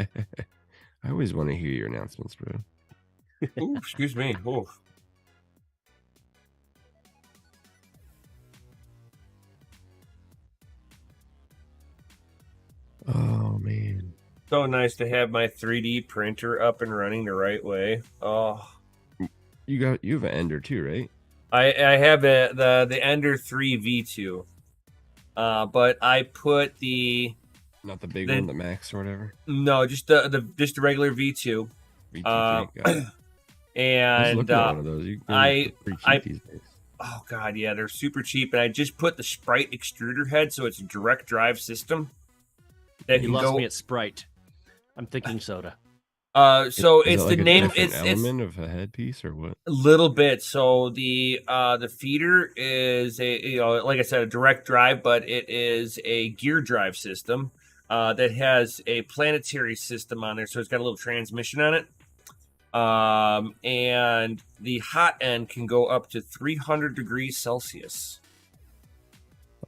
always want to hear your announcements, bro. Ooh, excuse me. Ooh. So nice to have my 3D printer up and running the right way. Oh, You have an Ender too, right? I have the Ender 3 V2. But I put Not the big one, the Max or whatever. no, just the regular V2. V2 And one of those. Pretty cheap these days. Oh god, yeah, they're super cheap. And I just put the Sprite extruder head, so it's a direct drive system. That You can lost go. me at Sprite. I'm thinking soda. So Is it's it the like a name. different It's element of a headpiece or what? a little bit. So the feeder is like I said, a direct drive, but it is a gear drive system that has a planetary system on there. So it's got a little transmission on it. And the hot end can go up to 300 degrees Celsius.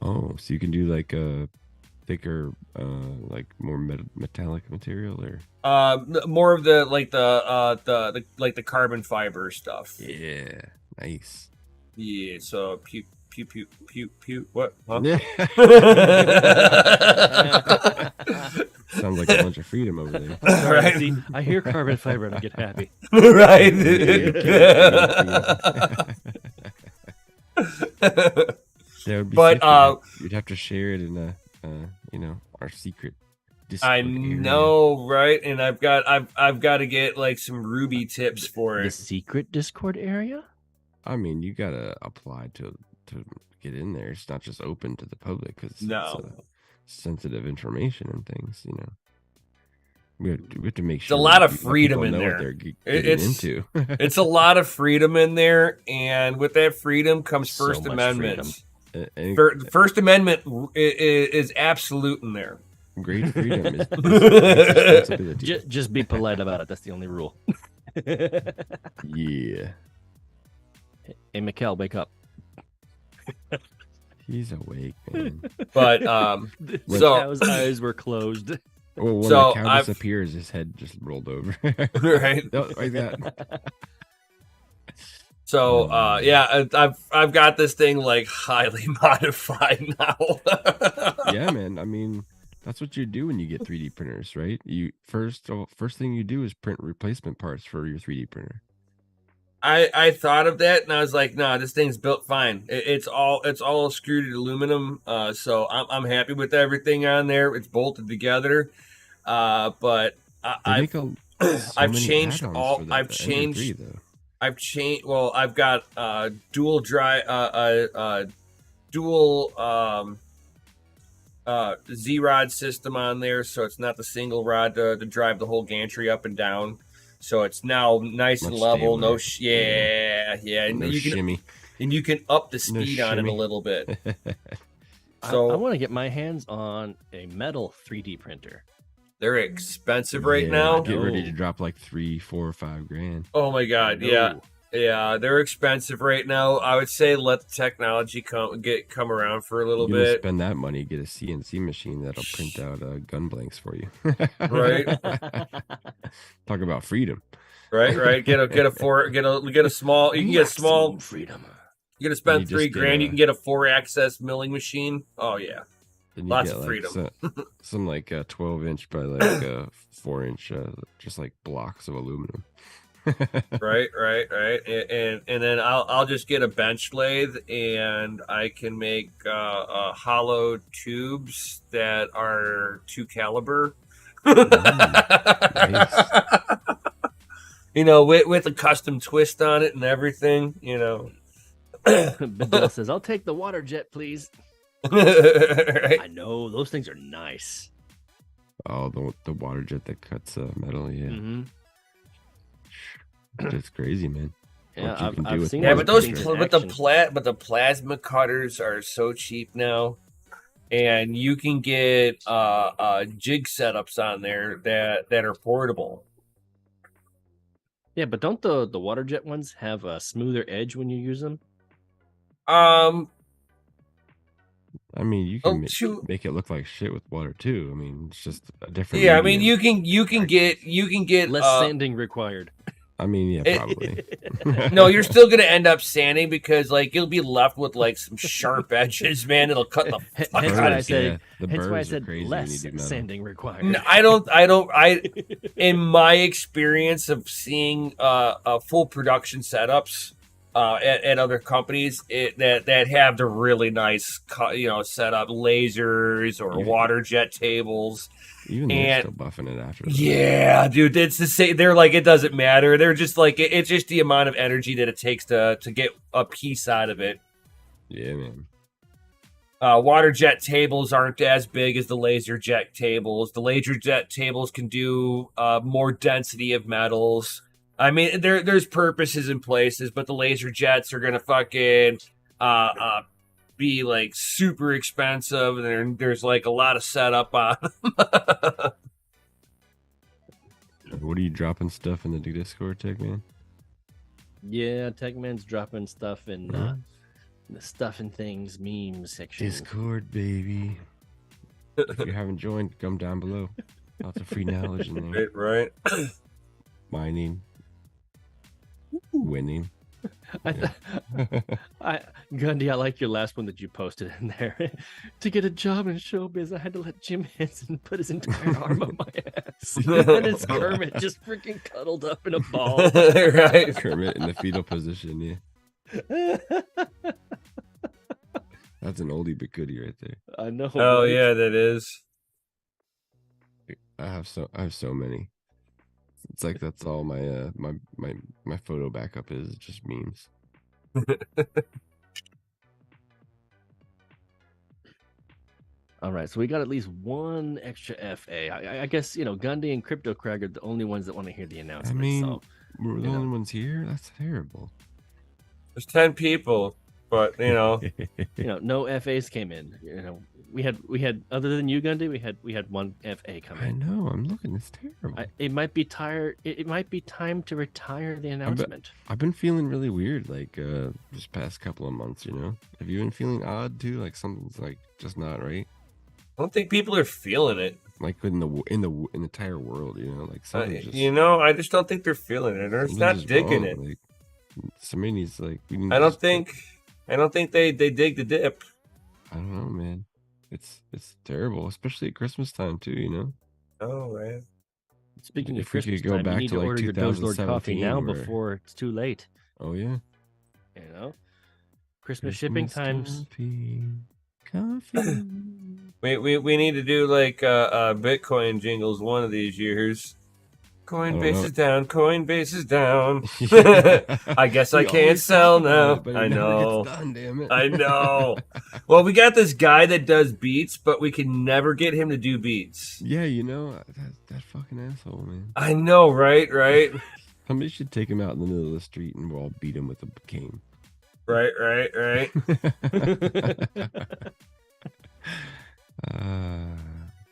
Oh, so you can do like a thicker, like more metallic material, or More of the carbon fiber stuff. yeah, nice. Yeah. So pew pew pew pew pew. What? Huh? Yeah. Sounds like a bunch of freedom over there. Right. See, I hear carbon fiber and I get happy. Right. That would be But, sick. You'd have to share it in a, our secret. I Discord area. know, right? And I've got to get like some Ruby tips for The it. secret Discord area? I mean, you gotta apply to get in there. It's not just open to the public because No. it's sensitive information and things. You know, we have to make There's sure a lot of people freedom in know there. what they're getting It's- into. It's a lot of freedom in there, and with that freedom comes So First much Amendment. And First Amendment is absolute in there. great freedom is responsibility. Just be polite about it. That's the only rule. Yeah, Hey, Mikkel, wake up. he's awake, man. But The So- cow's eyes were closed. Well, when So the cow I've- disappears, his head just rolled over. right. No, like that. So yeah, I've got this thing like highly modified now. Yeah, man. I mean, that's what you do when you get 3D printers, right? You first thing you do is print replacement parts for your 3D printer. I thought of that and I was like, nah, this thing's built fine. It's all screwed aluminum. So I'm happy with everything on there. It's bolted together. But I've changed all. I've changed. Well, I've got dual Z-rod system on there, so it's not the single rod to drive the whole gantry up and down. So it's now nice and Much level. No, stabler. yeah, and No shimmy. you can up the speed on it a shimmy. little bit. I So want to get my hands on a metal 3D printer. they're expensive right Yeah, now. Get ready No. to drop like 3, 4, or 5 grand. Oh my god, No. yeah, they're expensive right now. I would say let the technology come around for a little You're gonna bit. spend that money, get a CNC machine that'll print out gun blanks for you. Right. Talk about freedom. Right. Get a small. You can get a small. Maximum freedom. You're gonna spend You just $3 get grand. You a- can get a 4-axis milling machine. Oh yeah, Then you Lots get of like freedom. some like 12-inch by like 4-inch, just like blocks of aluminum. right. And then I'll just get a bench lathe, and I can make hollow tubes that are 2 caliber. You know, with a custom twist on it and everything. You know. Bedell says, "I'll take the water jet, please." Right? I know those things are nice. Oh, the water jet that cuts metal, yeah. Mm-hmm. That's crazy, man. Yeah, What you can do I've with seen water Yeah, those but those things jet. in but the action. plasma cutters are so cheap now, and you can get jig setups on there that are portable. Yeah, but don't the water jet ones have a smoother edge when you use them? I mean, you Oh, can shoot. make it look like shit with water too. I mean, it's just a different. Yeah, I mean medium. you can get Less uh, sanding required. I mean, yeah, probably. No, you're still gonna end up sanding because like you'll be left with like some sharp edges, man. It'll cut the fuck Hence out why I of said. the Hence why I birds are said crazy when you less do metal. sanding required. No, I in my experience of seeing full production setups at other companies that have the really nice setup lasers or Even- water jet tables. Even they're And- still buffing it after. that. Yeah, dude, it's the same. They're like, it doesn't matter. They're just like, it's just the amount of energy that it takes to get a piece out of it. Yeah, man. Water jet tables aren't as big as the laser jet tables. The laser jet tables can do more density of metals. I mean, there's purposes and places, but the laser jets are gonna fucking be like super expensive, and there's like a lot of setup on them. What are you dropping stuff in the Discord, Tech Man? Yeah, Techman's dropping stuff in Huh? the stuff and things memes section. Discord, baby. If you haven't joined, come down below. Lots of free knowledge in there. Right. Mining. Winning. Gundy, I like your last one that you posted in there. To get a job in showbiz, I had to let Jim Henson put his entire arm up my ass. And it's Kermit just freaking cuddled up in a ball. Right. Kermit in the fetal position, yeah. That's an oldie but goodie right there. I know. Oh right? yeah, that is. I have so many. It's like that's all my my photo backup is just memes. All right, so we got at least one extra FA. I guess, Gundy and Crypto Crag are the only ones that want to hear the I announcement. mean, so, we're the you know. only ones here. That's terrible. There's 10 people, but no FAs came in. We had other than you, Gundy, we had one FA come I in. know. I'm looking. It's terrible. It might be tired. It might be time to retire the announcement. I've been feeling really weird, like this past couple of months. Have you been feeling odd too? Like something's like just not right. I don't think people are feeling it. Like in the entire world, like something's just. I just don't think they're feeling it, or it's something's not just digging wrong. it. Like, somebody needs I I don't think they dig the dip. I don't know, man. It's terrible, especially at Christmas time too. Oh man. Speaking of If we could Christmas go time, back you need to, to like, order your DogeLord coffee now 2017 where- before it's too late. Oh yeah. Christmas shipping times. Coffee. We need to do like Bitcoin jingles one of these years. Coinbase is down. Coinbase is down. I guess I We can't always sell talk about now. it, but it I never know. gets done, damn it. I know. Well, we got this guy that does beats, but we can never get him to do beats. Yeah, that fucking asshole, man. I know, right? Somebody should take him out in the middle of the street and we'll all beat him with a cane. Right.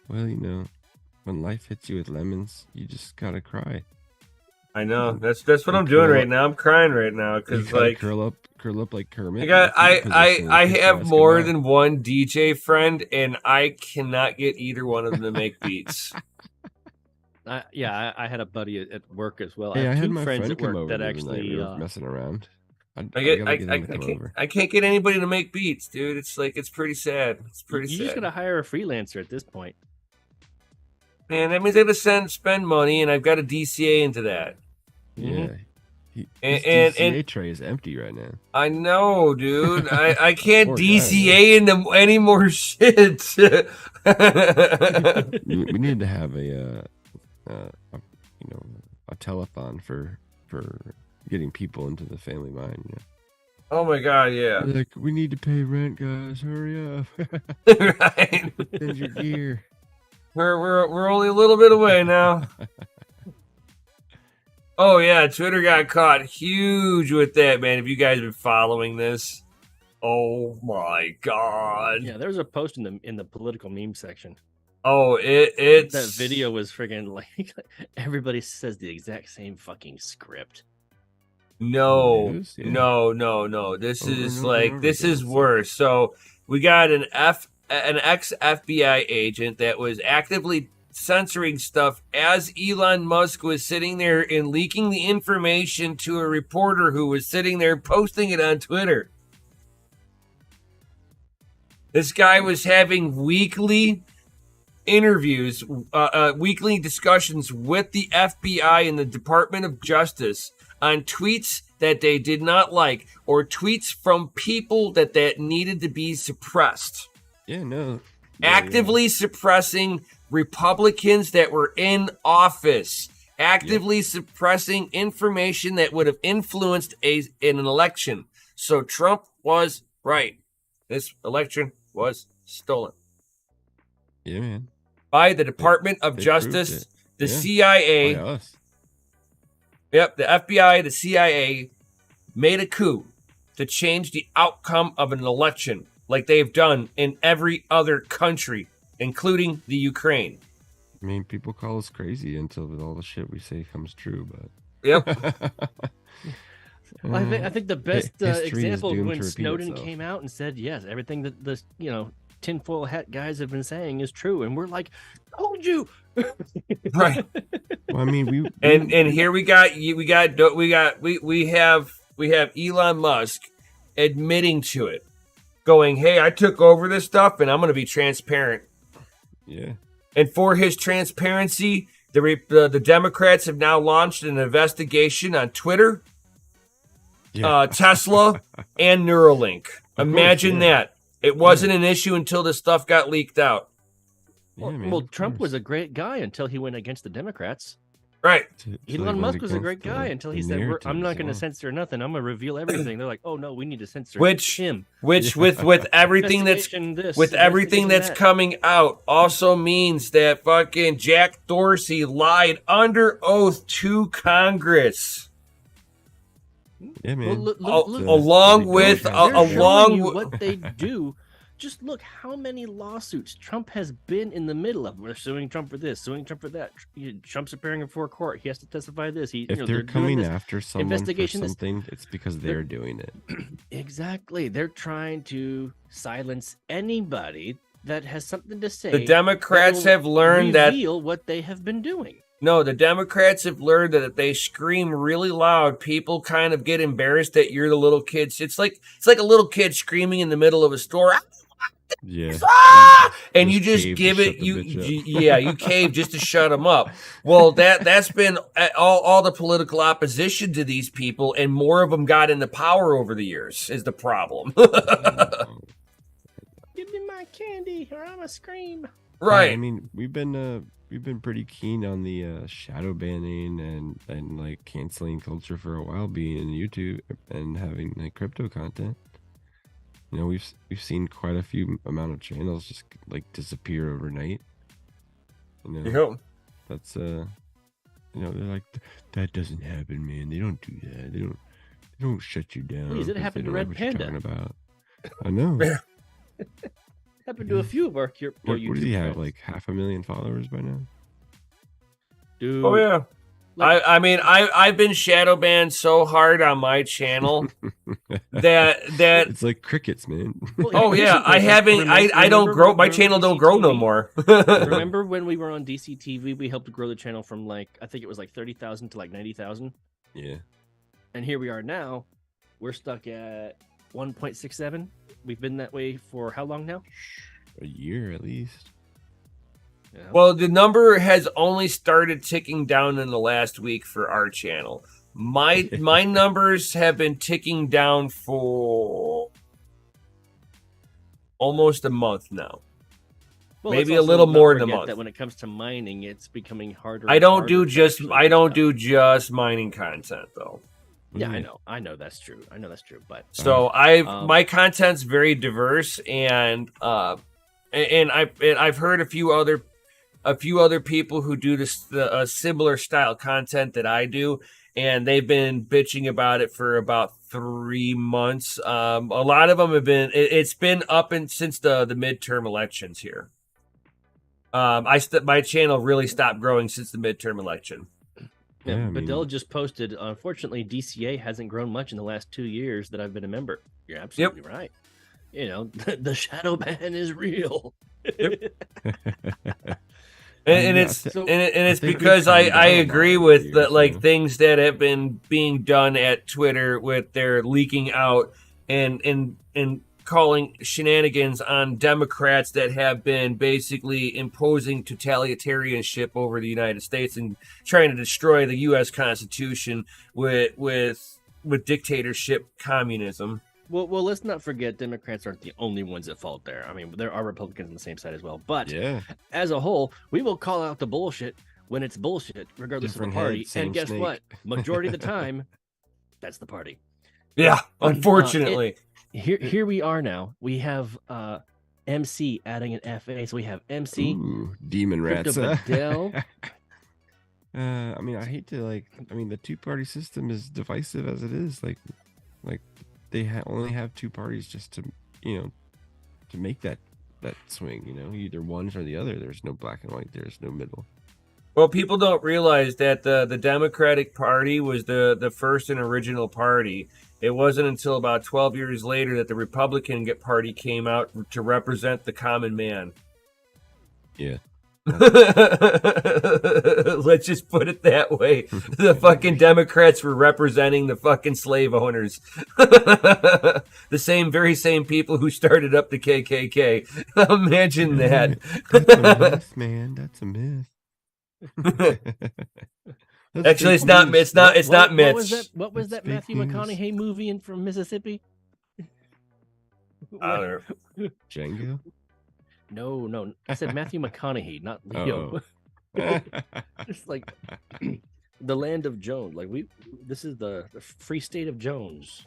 Well, when life hits you with lemons, you just gotta cry. I know. That's what I'm doing right now. I'm crying right now You because gotta like curl up like Kermit. I have more than one DJ friend, and I cannot get either one of them to make beats. I had a buddy at work as well. Hey, I I have had two my friends friend at come work over that the other night. actually. We were messing around. I gotta get him to come over. can't get anybody to make beats, dude. It's pretty sad. It's pretty You sad. just gotta hire a freelancer at this point. Man, that means I gotta spend money, and I've got a DCA into that. Yeah. And- His and- DCA tray is empty right now. I know, dude. I can't Poor guy, DCA into any more shit. We need to have a telethon for getting people into the family mine. Oh my god, yeah. Like, we need to pay rent, guys. Hurry up. Right. Send your gear. We're only a little bit away now. Oh yeah, Twitter got caught huge with that, man. Have you guys been following this? Oh my god. Yeah, there was a post in the political meme section. Oh, it's That video was friggin' like everybody says the exact same fucking script. No, It is, yeah. no. This Over is and over and over this is again. worse. So we got an ex FBI agent that was actively censoring stuff as Elon Musk was sitting there and leaking the information to a reporter who was sitting there posting it on Twitter. This guy was having weekly interviews, weekly discussions with the FBI and the Department of Justice on tweets that they did not like, or tweets from people that needed to be suppressed. Yeah, no. Actively suppressing Republicans that were in office, actively suppressing information that would have influenced an election. So Trump was right. This election was stolen. Yeah, man. By the Department of Justice, the CIA. By us. Yep, the FBI, the CIA made a coup to change the outcome of an election, like they've done in every other country, including the Ukraine. I mean, people call us crazy until all the shit we say comes true, but Yep. Well, I think the best history is example doomed when to repeat Snowden itself. came out and said, yes, everything that the tinfoil hat guys have been saying is true, and we're like, told you. Right. Well, I mean, we And here we have Elon Musk admitting to it, going, "Hey, I took over this stuff, and I'm going to be transparent." yeah. And for his transparency, the Democrats have now launched an investigation on Twitter, Tesla, and Neuralink. Imagine that. It wasn't an issue until this stuff got leaked out. Yeah, man, Well, of Trump course. was a great guy until he went against the Democrats. Right. So Elon went Musk was a against great guy the- until the he said, narrative I'm not as going to well. censor nothing. I'm going to reveal everything. They're like, oh, no, we need to censor Which him. with everything that's Investigation this, with everything investigation that's that. coming out also means that fucking Jack Dorsey lied under oath to Congress. Yeah, man. Well, Along They're with showing you with what they do. Just look how many lawsuits Trump has been in the middle of. We're suing Trump for this, suing Trump for that. Trump's appearing before court. He has to testify this. If they're they're doing coming this. after someone for investigation, this- something, it's because they're doing it. Exactly. They're trying to silence anybody that has something to say. the Democrats that have will learned that reveal what they have been doing. no, the Democrats have learned that if they scream really loud, people kind of get embarrassed that you're the little kids. It's like a little kid screaming in the middle of a store. Yeah. Ah! And you Just just cave to give shut it the bitch up. you cave just to shut them up. Well, that's been all the political opposition to these people, and more of them got into power over the years is the problem. Give me my candy or I'm a scream. Right. I mean, we've been pretty keen on the shadow banning and like canceling culture for a while, being in YouTube and having like crypto content. You know, we've seen quite a few amount of channels just like disappear overnight. You know, Yep. that's you know, they're like, that doesn't happen, man. They don't do that. They don't shut you down. Please, it 'cause happened they to don't Red know what you're Panda. talking about. I know. Happened to a few of our What YouTube does he have? friends. Like 500,000 followers by now? Dude, Oh yeah. like- I mean I've been shadow banned so hard on my channel that It's like crickets, man. Well, oh here's yeah, the I thing, haven't I don't remember- grow my remember channel don't grow no DCTV? more. Remember when we were on DCTV, we helped grow the channel from like, I think it was like 30,000 to like 90,000. Yeah. And here we are now. We're stuck at 1.67. We've been that way for how long now? A year at least. Yeah. Well, the number has only started ticking down in the last week for our channel. My numbers have been ticking down for almost a month now. Well, maybe let's a also little not more than a forget month. That when it comes to mining, it's becoming harder. I and don't harder do to just actually I get don't stuff. do just mining content though. Yeah, Mm. I know. I know that's true. But So Um, my content's very diverse, and I've heard a few other people who do a similar style content that I do, and they've been bitching about it for about 3 months. A lot of them have been. It's been up since the midterm elections here. My channel really stopped growing since the midterm election. yeah, Yeah, I Badell mean- just posted. Unfortunately, DCA hasn't grown much in the last 2 years that I've been a member. You're absolutely right. You know, the shadow ban is real. And Yeah, it's So- and it's I think because we've I calmed down a agree lot with over the years, like yeah. things that have been being done at Twitter with their leaking out and calling shenanigans on Democrats that have been basically imposing totalitarianship over the United States and trying to destroy the U.S. Constitution with dictatorship communism. Well, let's not forget Democrats aren't the only ones at fault there. I mean, there are Republicans on the same side as well. But Yeah. as a whole, we will call out the bullshit when it's bullshit, regardless Different of the party. head, same And guess snake. what? Majority of the time, that's the party. Yeah, unfortunately. Here we are now. We have MC adding an FA, so we have MC. Ooh, demon rats. Crypto huh? Bedell. I mean, I hate to the two-party system is divisive as it is. Like they only have two parties just to, to make that swing. Either one or the other. There's no black and white. There's no middle. Well, people don't realize that the Democratic Party was the first and original party. It wasn't until about 12 years later that the Republican Party came out to represent the common man. Yeah. Let's just put it that way. The fucking Democrats were representing the fucking slave owners. The very same people who started up the KKK. Imagine that. That's a myth, man. That's a myth. That's Actually, it's fake not. news. It's not myths. What was It's that Matthew fake news. McConaughey movie from Mississippi? I don't know. Django. No. I said Matthew McConaughey, not Leo. Oh. It's like the land of Jones. Like this is the free state of Jones.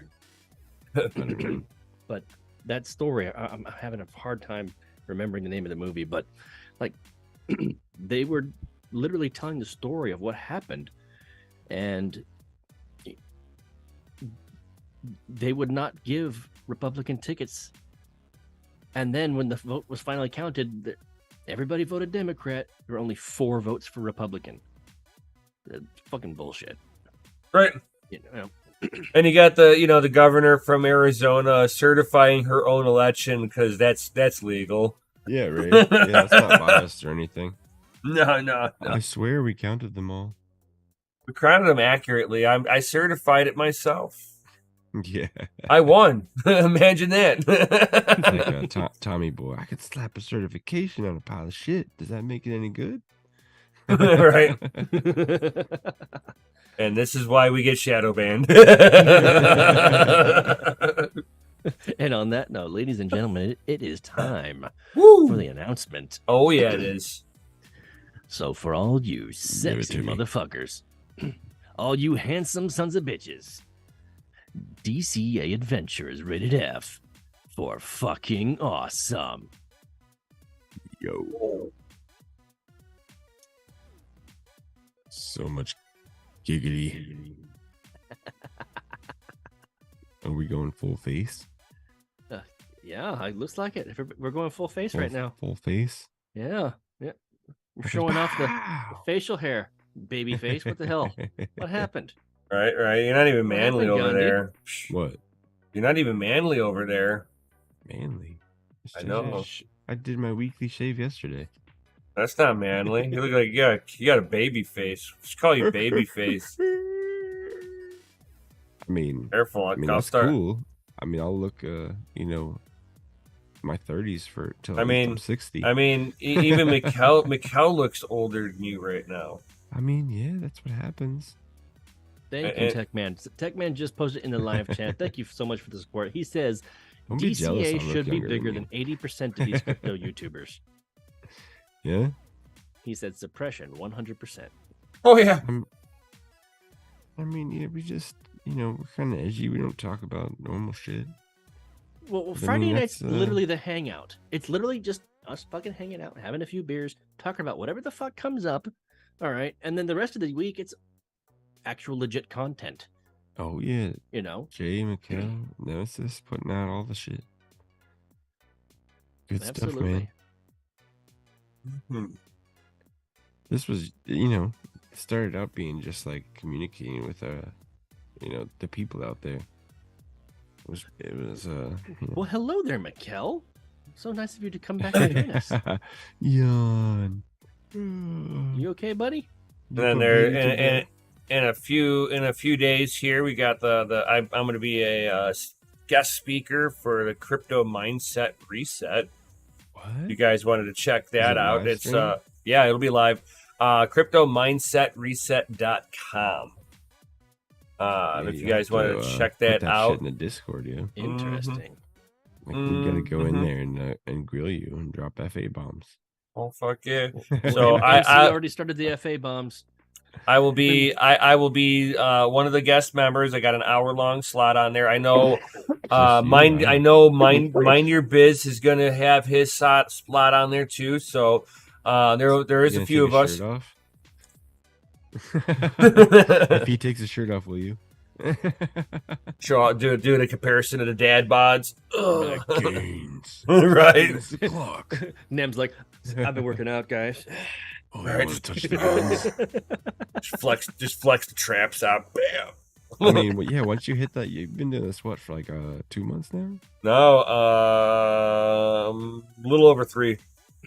But that story, I'm having a hard time remembering the name of the movie. But like, they were literally telling the story of what happened, and they would not give Republican tickets. And then when the vote was finally counted, everybody voted Democrat. There were only 4 votes for Republican. Fucking bullshit. Right. And you got the governor from Arizona certifying her own election because that's legal. Yeah, right. Yeah, it's not biased or anything. No. I swear we counted them all. We counted them accurately. I certified it myself. Yeah. I won. Imagine that. Like Tommy Boy. I could slap a certification on a pile of shit. Does that make it any good? Right. And this is why we get shadow banned. And on that note, ladies and gentlemen, it is time Woo. for the announcement. Oh yeah, it is. So for all you sexy to me. motherfuckers, all you handsome sons of bitches, DCA Adventure is rated F for fucking awesome. Yo. So much giggity. Are we going full face? Yeah, it looks like it. We're going full face right now. Full face? Yeah. We're showing off the facial hair. Baby face. What the hell? What happened? Right. You're not even What manly happened, over Gandhi? there. What? You're not even manly over there. Manly? It's I just- know. I did my weekly shave yesterday. That's not manly. You look like you got a baby face. Just call you baby face. I mean, Careful. I'll that's start. cool. I mean, I'll look, my 30s till I'm 60. I mean, even Mikkel looks older than you right now. I mean, yeah, that's what happens. Thank you, Techman. Techman just posted in the live chat. Thank you so much for the support. He says Don't be jealous. DCA I look should be younger bigger than than 80% of these crypto YouTubers. Yeah. He said suppression 100%. Oh yeah. I mean, yeah, we just, we're kind of edgy. We don't talk about normal shit. Well, I mean, Friday night's that's, literally the hangout. It's literally just us fucking hanging out, having a few beers, talking about whatever the fuck comes up. All right. And then the rest of the week, it's actual legit content. Oh, yeah. Jay, McKell, Nemesis putting out all the shit. Good stuff, man. Hmm. This was, started out being just like communicating with, the people out there. It was Well, hello there, Mikkel. So nice of you to come back and join us. Yawn. You okay, buddy? And then there, in a few days here, we got I'm going to be a guest speaker for the Crypto Mindset Reset. What? You guys wanted to check that out? It's Livestream? yeah, it'll be live. CryptoMindsetReset.com. If you guys wanted to check put that out, shit in the Discord, yeah. Interesting. Like, we gotta go in there and grill you and drop FA bombs. oh fuck yeah! So So I I already started the FA bombs. I will be one of the guest members. I got an hour-long slot on there. I know Mind Your Biz is going to have his slot on there too. So there is a few of us. If he takes his shirt off, will you? Sure, I'll do a comparison of the dad bods. Gains. Right. The clock. Nem's like, I've been working out, guys. Oh, Right. I want to touch the guns. Just flex the traps out. Bam. I mean, yeah. Once you hit that, you've been doing this what for like 2 months now? No, a little over 3.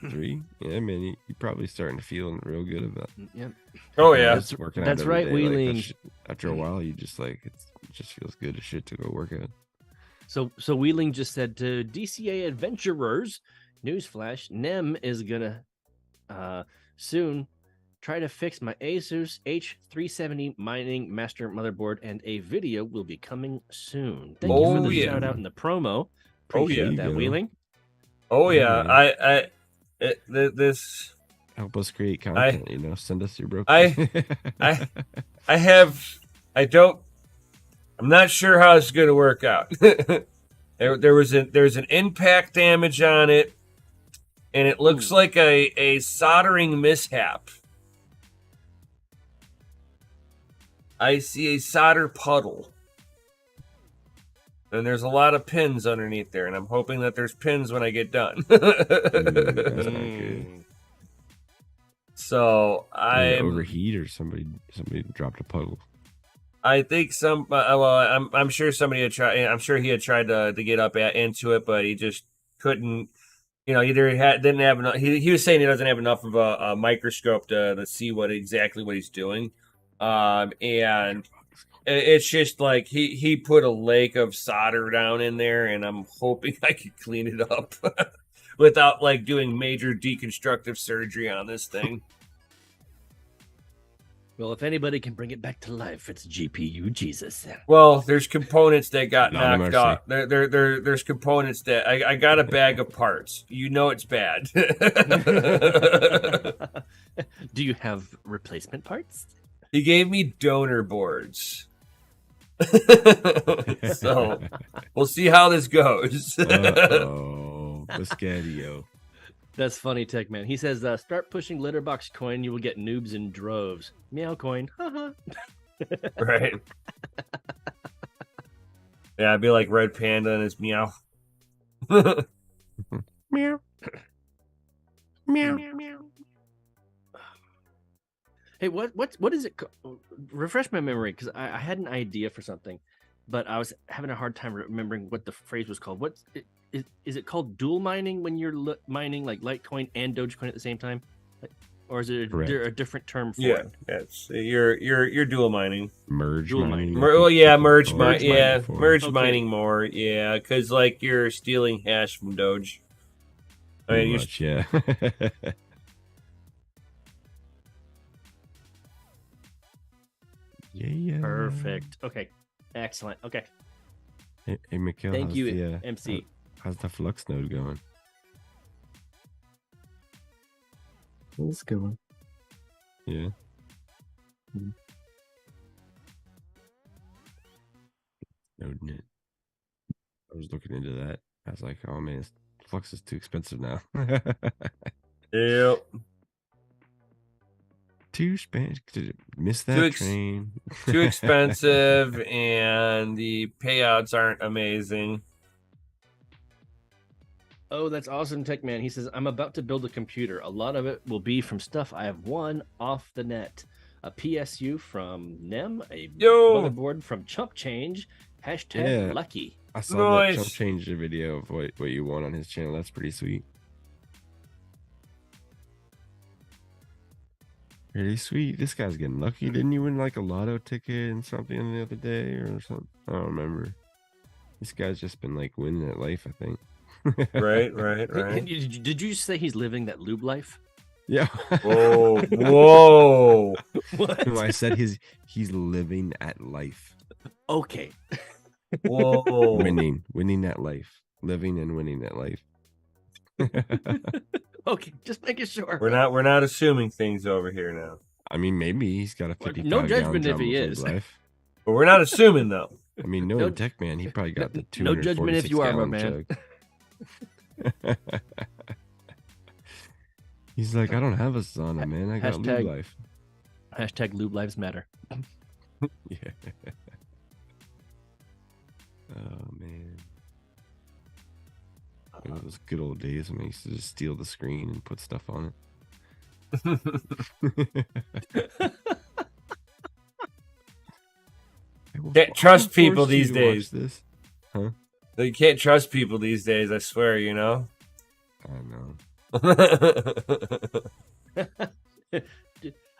3? Yeah, man. You're probably starting to feel real good about. Yep. Oh yeah. Just working out That's every right, day, like, that Wheeling. after a while, you just like it just feels good as shit to go work out. So Wheeling just said to DCA adventurers, newsflash, Nem is gonna soon try to fix my Asus H370 mining master motherboard, and a video will be coming soon. Thank you for the yeah. shout out in the promo. Oh, Appreciate yeah. that, Wheeling. Oh yeah. Yeah. This. Help us create content, send us your broken. I'm not sure how it's going to work out. there's an impact damage on it, and it looks like a soldering mishap. I see a solder puddle, and there's a lot of pins underneath there, and I'm hoping that there's pins when I get done. That's not good. So I overheat or somebody dropped a puddle. I think I'm sure somebody had tried. I'm sure he had tried to get up into it, but he just couldn't. Either didn't have enough. He was saying he doesn't have enough of a microscope to see exactly what he's doing, and it's just like he put a lake of solder down in there, and I'm hoping I could clean it up without like doing major deconstructive surgery on this thing. Well, if anybody can bring it back to life, it's GPU Jesus. Well, there's components that got Not a knocked mercy. off. There's components that I got a bag of parts. It's bad. Do you have replacement parts? He gave me donor boards. So we'll see how this goes. Oh, Biscadio. That's funny, Tech Man. He says, start pushing Litterbox coin, you will get noobs in droves. Meow coin. Haha. Right. Yeah, I'd be like Red Panda and his meow. Meow. Meow. Hey, what is it? Refresh my memory, because I had an idea for something, but I was having a hard time remembering what the phrase was called. Is it called dual mining when you're mining like Litecoin and Dogecoin at the same time, or is it a different term for it? It's you're dual mining. Merge Dual mining. mining. Well, yeah, merge Merge mining. mining. Merge Okay. mining more. Yeah, because like you're stealing hash from Doge. I mean, Pretty much, yeah. Yeah. Perfect. Okay. Excellent. Okay. Hey, Mikhail, Thank how's you, the, MC. how's the Flux node going? It's going. Yeah. Mhm. Node knit. I was looking into that. I was like, oh man, Flux is too expensive now. Yep. Too expensive. Miss that Too train. Too expensive, and the payouts aren't amazing. Oh, that's awesome, Tech Man. He says, I'm about to build a computer. A lot of it will be from stuff I have won off the net. A PSU from Nem, a Yo! motherboard from Chump Change, hashtag Yeah. lucky. I saw that Nice. Chump change the video of what you won on his channel. That's pretty sweet. Really sweet. This guy's getting lucky. Didn't you win like a lotto ticket and something the other day or something? I don't remember. This guy's just been like winning at life, I think. Right. Did you say he's living that lube life? Yeah. Whoa. What? No, I said he's living at life. Okay. Whoa. Winning at life. Living and winning at life. Okay, just making sure. We're not assuming things over here now. I mean, maybe he's got a 55 No judgment if gallon he drum of is. life. But we're not assuming though. I mean, No- Tech Man, he probably got the no judgment if you are, my 246 man. gallon jug. He's like, I don't have a sauna, man. I got Hashtag- lube life. Hashtag lube lives matter. Yeah. Oh man. Remember those good old days when I used to just steal the screen and put stuff on it. Can't trust people Forced you these to watch days. This. You can't trust people these days, I swear, you know? I know.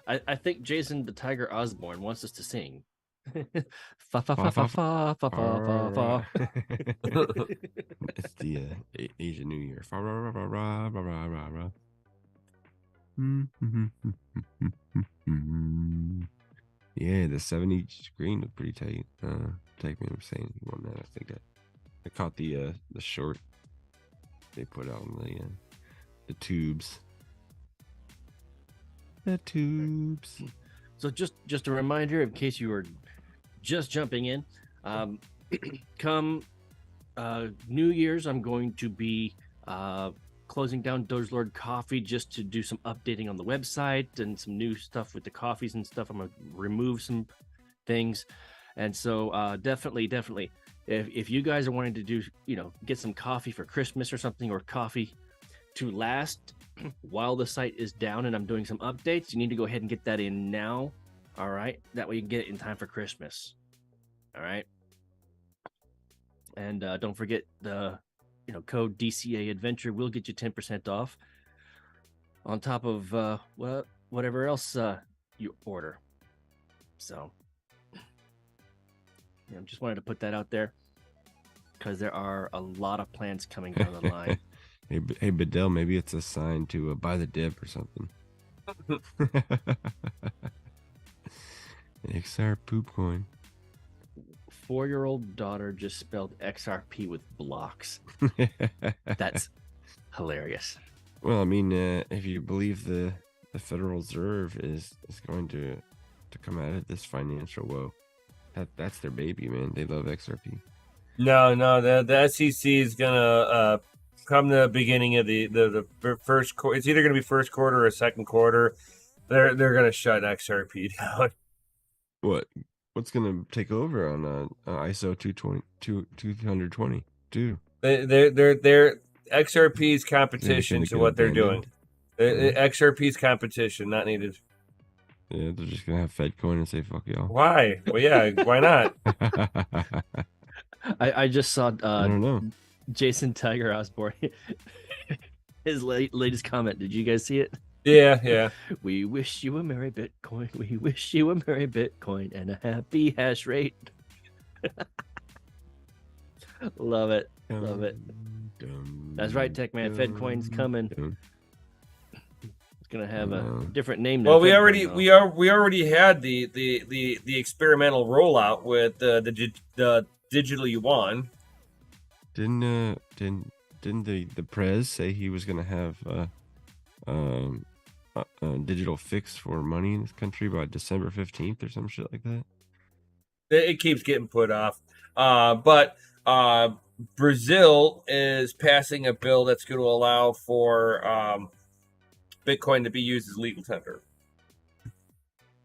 I think Jason the Tiger Osborne wants us to sing. Fa fa fa fa fa fa fa fa fa. It's the Asian New Year. Fa ra ra ra ra ra ra ra. Yeah, the 70 screen looked pretty tight. Take me, I'm saying he won that. I think I caught the short they put out on the tubes. The tubes. So just a reminder, in case you were just jumping in, come New Year's, I'm going to be closing down DogeLord Coffee just to do some updating on the website and some new stuff with the coffees and stuff. I'm gonna remove some things, and so definitely, if you guys are wanting to do, get some coffee for Christmas or something, or coffee to last while the site is down and I'm doing some updates, you need to go ahead and get that in now. All right, that way you can get it in time for Christmas. All right, and don't forget the code DCA Adventure will get you 10% off on top of whatever else you order. So just wanted to put that out there because there are a lot of plans coming down the line. Hey, Bedell, maybe it's a sign to buy the dip or something. XR poop coin. 4-year-old daughter just spelled XRP with blocks. That's hilarious. Well, I mean, if you believe the Federal Reserve is going to come out of this financial woe, that's their baby, man. They love XRP. No, the SEC is gonna come the beginning of the first quarter. It's either gonna be first quarter or second quarter. They're gonna shut XRP down. What's gonna take over on ISO 222? They're XRP's competition to what they're doing. XRP's competition, not needed. Yeah, they're just gonna have FedCoin and say fuck y'all. Why? Well, yeah, why not? I just saw I don't know. Jason Tiger Osborne. His latest comment. Did you guys see it? Yeah. We wish you a merry Bitcoin. We wish you a merry Bitcoin and a happy hash rate. Love it. Love it. That's right, Tech Man. FedCoin's coming. It's gonna have a different name now. Well, we already had the experimental rollout with the digital yuan. Didn't the Prez say he was gonna have a digital fix for money in this country by December 15th or some shit like that? It keeps getting put off. But Brazil is passing a bill that's going to allow for Bitcoin to be used as legal tender.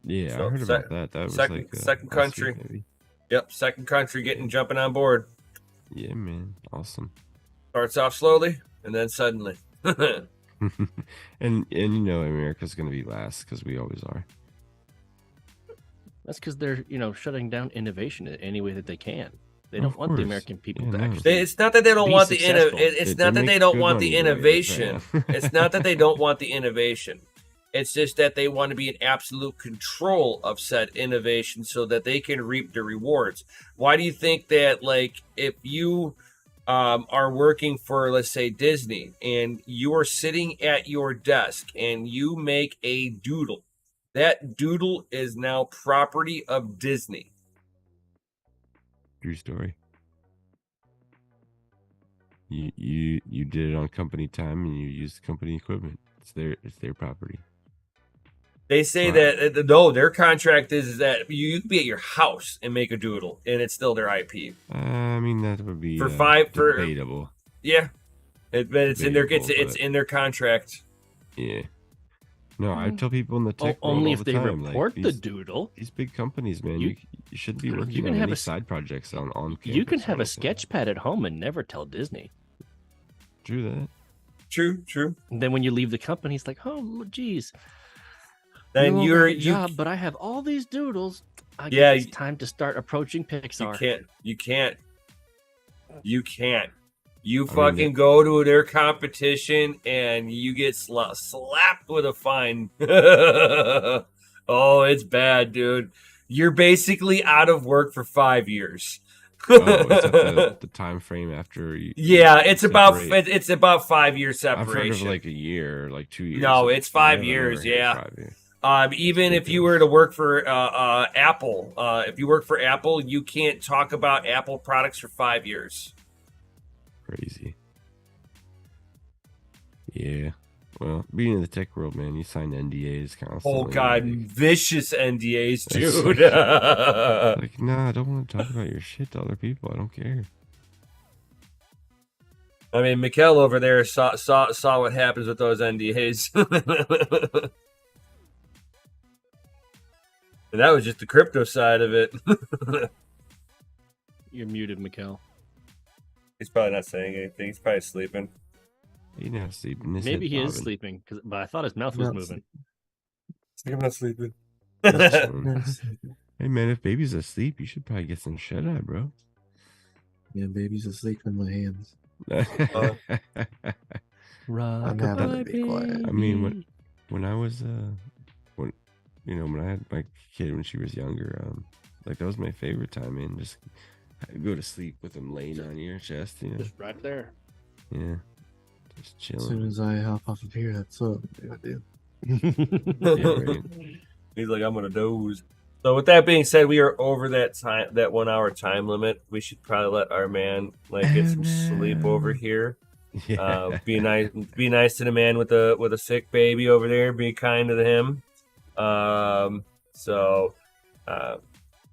Yeah, So, I heard about that. That was second last country. week, maybe. Yep, second country jumping on board. Yeah, man, awesome. Starts off slowly and then suddenly. and America's gonna be last because we always are. That's because they're shutting down innovation in any way that they can. They don't want the course. American people Yeah, to no. actually. It's not that they don't Be want the successful. It's They not that make they don't good want the money doing it, innovation. yeah. It's not that they don't want the innovation. It's just that they want to be in absolute control of said innovation so that they can reap the rewards. Why do you think that, like, if you are working for, let's say, Disney, and you are sitting at your desk and you make a doodle, that doodle is now property of Disney? True story. You did it on company time and you used company equipment. It's their property. They say that no, their contract is that you can be at your house and make a doodle, and it's still their IP. I mean, that would be debatable. Yeah, but it's in their contract. Yeah. No, I tell people in the tech world only all if the they time, report like, the doodle. These big companies, man, you shouldn't be working on any side projects on campus. You can have a sketch pad at home and never tell Disney. True that. True. And then when you leave the company, it's like, oh, geez. Then you're job, but I have all these doodles. I guess it's time to start approaching Pixar. You can't. You fucking go to their competition and you get slapped with a fine. Oh, it's bad, dude. You're basically out of work for 5 years. Is that the time frame after you? Yeah, it's about 5 years separation. I've heard of like a year, like 2 years. No, it's 5 years. Yeah. 5 years. Even if you were to work for Apple, if you work for Apple, you can't talk about Apple products for 5 years. Crazy. Yeah. Well, being in the tech world, man, you sign NDAs constantly. Oh God, vicious NDAs, dude. Like, nah, I don't want to talk about your shit to other people. I don't care. I mean, Mikkel over there saw what happens with those NDAs. And that was just the crypto side of it. You're muted, Mikkel. He's probably not saying anything. He's probably sleeping. He's not sleeping. Maybe he is sleeping, but I thought his mouth was moving. I'm not sleeping. Hey, man, if baby's asleep, you should probably get some shut-eye, bro. Yeah, baby's asleep in my hands. I'm having to be quiet. I mean, when I was when I had my kid when she was younger, like that was my favorite time, man. Just go to sleep with him laying on your chest, Just right there. Yeah, just chilling. As soon as I hop off of here, that's what I do. Yeah, right. He's like, I'm gonna doze. So with that being said, we are over that 1 hour time limit. We should probably let our man get some sleep over here. Yeah. Be nice to the man with a sick baby over there. Be kind to him.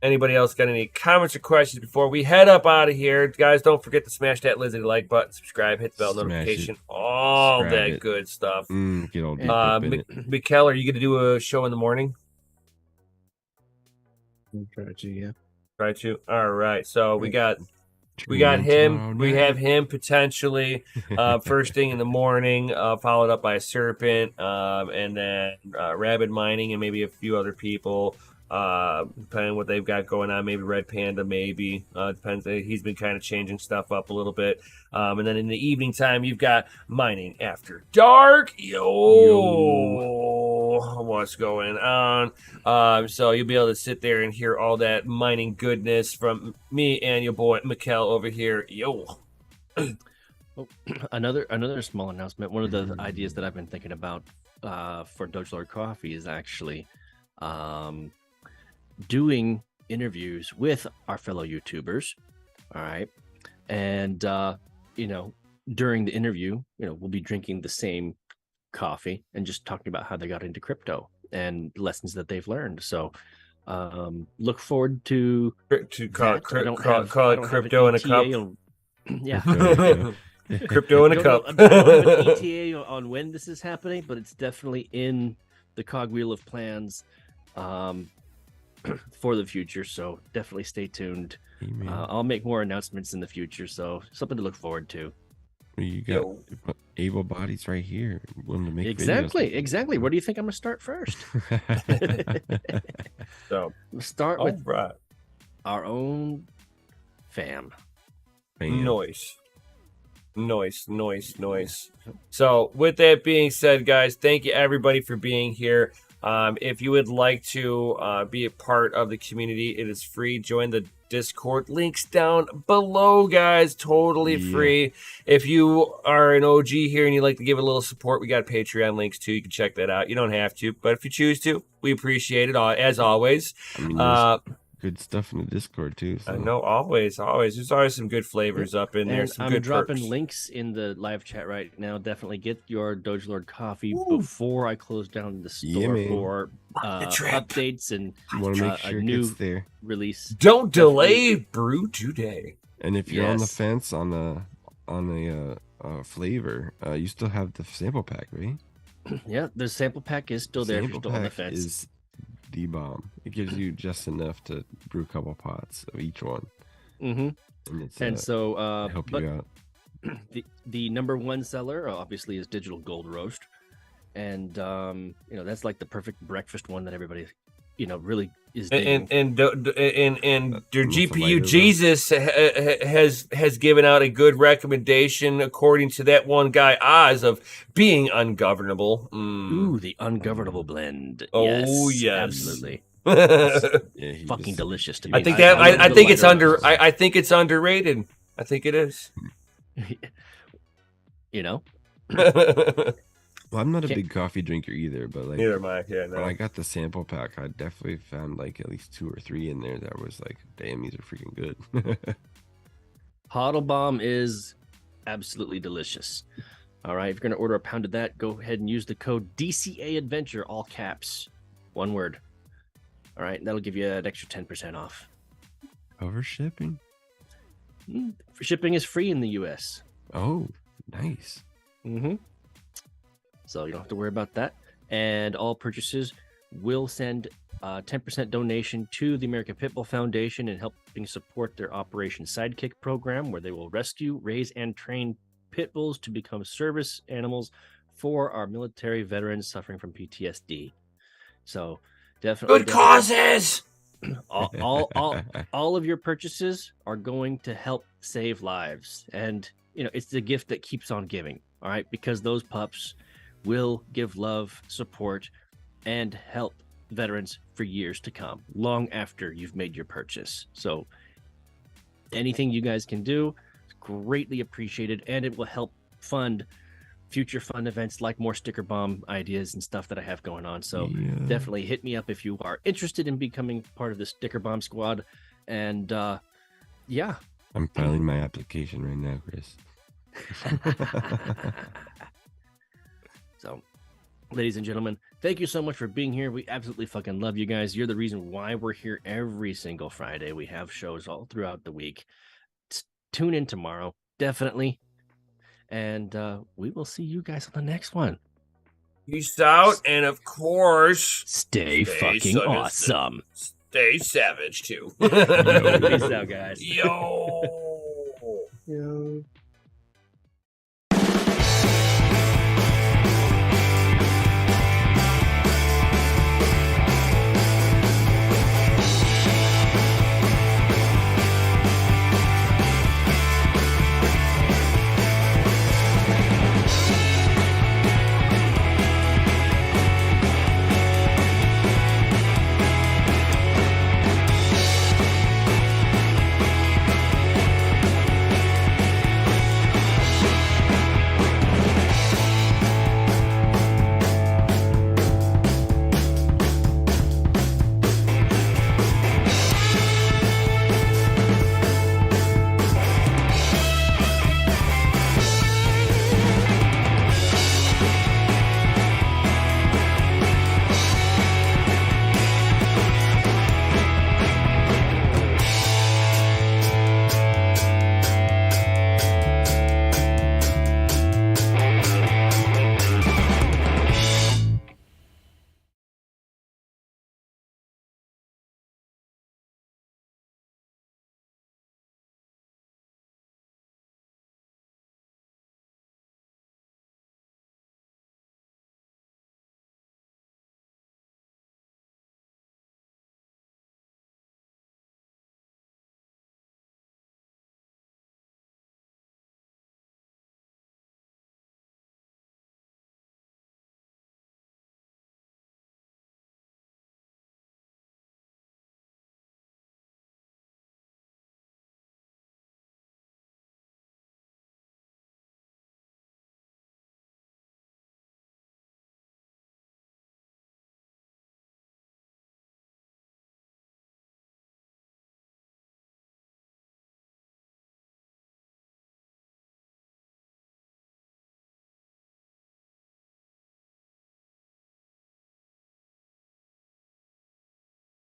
Anybody else got any comments or questions before we head up out of here? Guys, don't forget to smash that Lizzie like button, subscribe, hit the bell notification, all that good stuff. Get all deep up in it. Mikkel, are you going to do a show in the morning? Try to, yeah. Try to. All right. So we got him. We have him potentially first thing in the morning, followed up by Serpent, and then Rabid Mining, and maybe a few other people. Depending on what they've got going on, maybe Red Panda, maybe depends. He's been kind of changing stuff up a little bit, and then in the evening time, you've got Mining After Dark. What's going on? So you'll be able to sit there and hear all that mining goodness from me and your boy Mikkel over here. Another small announcement. One of the ideas that I've been thinking about for DogeLord Coffee is actually doing interviews with our fellow YouTubers. All right. And, during the interview, we'll be drinking the same coffee and just talking about how they got into crypto and lessons that they've learned. So look forward to call it crypto in a cup. Yeah. Crypto in a cup. I don't have an ETA on when this is happening, but it's definitely in the cogwheel of plans for the future. So definitely stay tuned. I'll make more announcements in the future. So something to look forward to. You got able bodies right here. Willing to make exactly. Where do you think I'm gonna start first? So we'll start with our own fam. Noise. Noise. So with that being said, guys, thank you everybody for being here. If you would like to be a part of the community, it is free. Join the Discord. Links down below, guys. Totally free. If you are an OG here and you'd like to give a little support, we got Patreon links too. You can check that out. You don't have to, but if you choose to, we appreciate it as always. I mean, there's good stuff in the Discord too. So. I know, always. There's always some good flavors up in there. Some I'm good dropping perks. links in the live chat right now. Definitely get your DogeLord coffee before I close down the store for updates and want to make sure a it new gets there. release. Don't delay, brew today. And if you're on the fence on a flavor, you still have the sample pack, right? Yeah, the sample pack is still there if you're still on the fence. Is the bomb. It gives you just enough to brew a couple pots of each one. Mm-hmm. And so help you out. The number one seller obviously is Digital Gold Roast, and that's like the perfect breakfast one that everybody really is digging. And their GPU Jesus has given out a good recommendation according to that one guy Oz of being ungovernable. Ooh, the ungovernable blend. Oh yes, absolutely. Fucking delicious to me. I think I think it's I think it's underrated. I think it is. Well, I'm not a big coffee drinker either, but like neither am I. Yeah, no. When I got the sample pack, I definitely found like at least 2 or 3 in there that was like, damn, these are freaking good. Hodl Bomb is absolutely delicious. All right, if you're gonna order a pound of that, go ahead and use the code DCA Adventure, all caps, one word. All right, that'll give you an extra 10% off. Over shipping? Shipping is free in the U.S. Oh, nice. Mm-hmm. So you don't have to worry about that. And all purchases will send 10% donation to the American Pitbull Foundation and helping support their Operation Sidekick program, where they will rescue, raise, and train pit bulls to become service animals for our military veterans suffering from PTSD. So definitely good causes. All of your purchases are going to help save lives, and it's the gift that keeps on giving. All right, because those pups will give love, support, and help veterans for years to come, long after you've made your purchase. So anything you guys can do is greatly appreciated, and it will help fund future fun events like more sticker bomb ideas and stuff that I have going on. So definitely hit me up if you are interested in becoming part of the sticker bomb squad. And I'm filing my application right now, Chris. So, ladies and gentlemen, thank you so much for being here. We absolutely fucking love you guys. You're the reason why we're here every single Friday. We have shows all throughout the week. Tune in tomorrow, definitely. And we will see you guys on the next one. Peace out, and of course, stay fucking awesome. Stay savage, too. Peace out, guys. Yo. Yo.